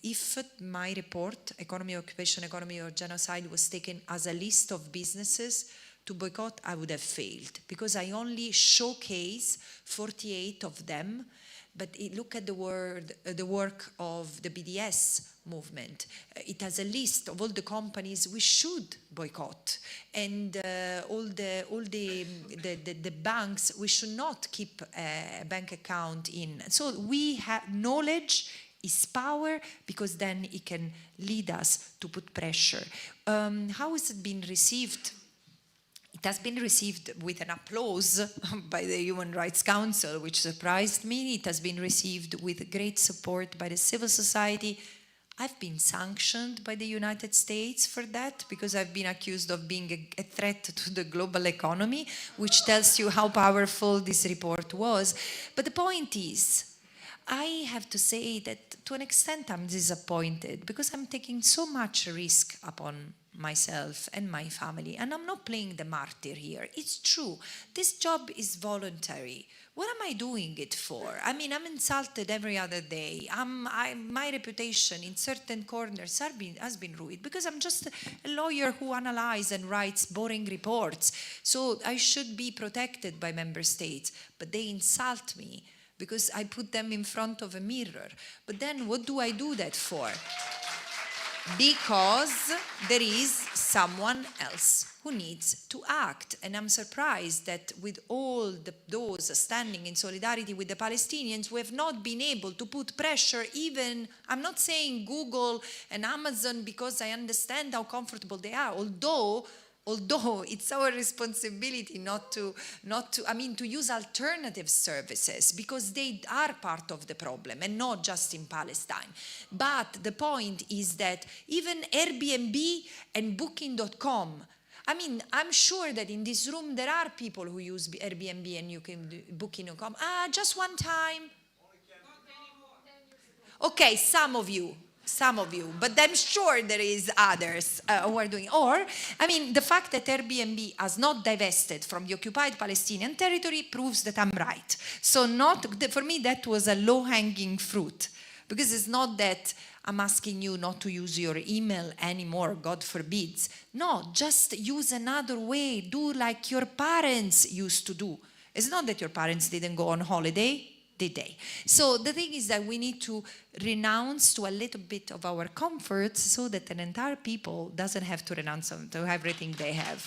if my report, Economy of Occupation, Economy of Genocide, was taken as a list of businesses to boycott, I would have failed, because I only showcase 48 of them. But look at the work of the BDS movement. It has a list of all the companies we should boycott, and all the banks we should not keep a bank account in. So we have knowledge is power, because then it can lead us to put pressure. How has it been received? It has been received with an applause by the Human Rights Council, which surprised me. It has been received with great support by the civil society. I've been sanctioned by the United States for that, because I've been accused of being a threat to the global economy, which tells you how powerful this report was. But the point is, I have to say that to an extent I'm disappointed, because I'm taking so much risk upon myself and my family, and I'm not playing the martyr here. It's true, this job is voluntary. What am I doing it for? I mean, I'm insulted every other day. My reputation in certain corners has been ruined, because I'm just a lawyer who analyzes and writes boring reports. So I should be protected by member states, but they insult me because I put them in front of a mirror. But then what do I do that for? Because there is someone else who needs to act. And I'm surprised that with all those standing in solidarity with the Palestinians, we have not been able to put pressure even, I'm not saying Google and Amazon, because I understand how comfortable they are, although it's our responsibility to use alternative services, because they are part of the problem and not just in Palestine. But the point is that even Airbnb and Booking.com, I mean, I'm sure that in this room there are people who use Airbnb and you can do Booking.com. Just one time. Okay, some of you, but I'm sure there is others who are doing. Or, I mean, the fact that Airbnb has not divested from the occupied Palestinian territory proves that I'm right. So for me, that was a low-hanging fruit, because it's not that I'm asking you not to use your email anymore, God forbids. No, just use another way. Do like your parents used to do. It's not that your parents didn't go on holiday, did they? So the thing is that we need to renounce to a little bit of our comforts, so that an entire people doesn't have to renounce to everything they have.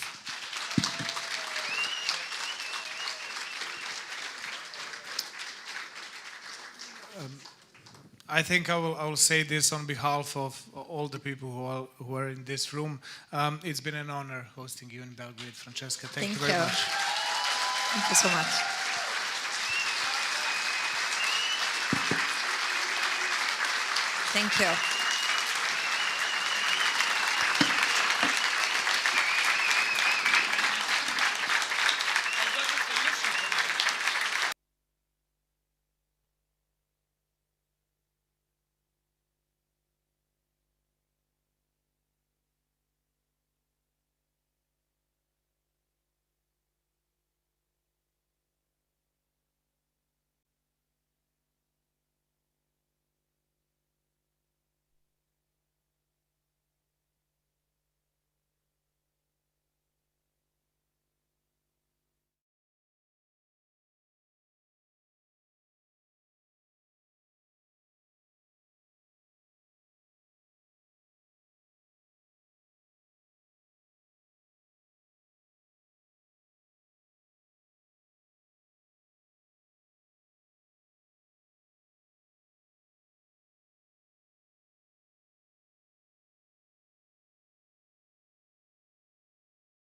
I think I will say this on behalf of all the people who are in this room. It's been an honor hosting you in Belgrade, Francesca. Thank you very much. Thank you so much. Thank you.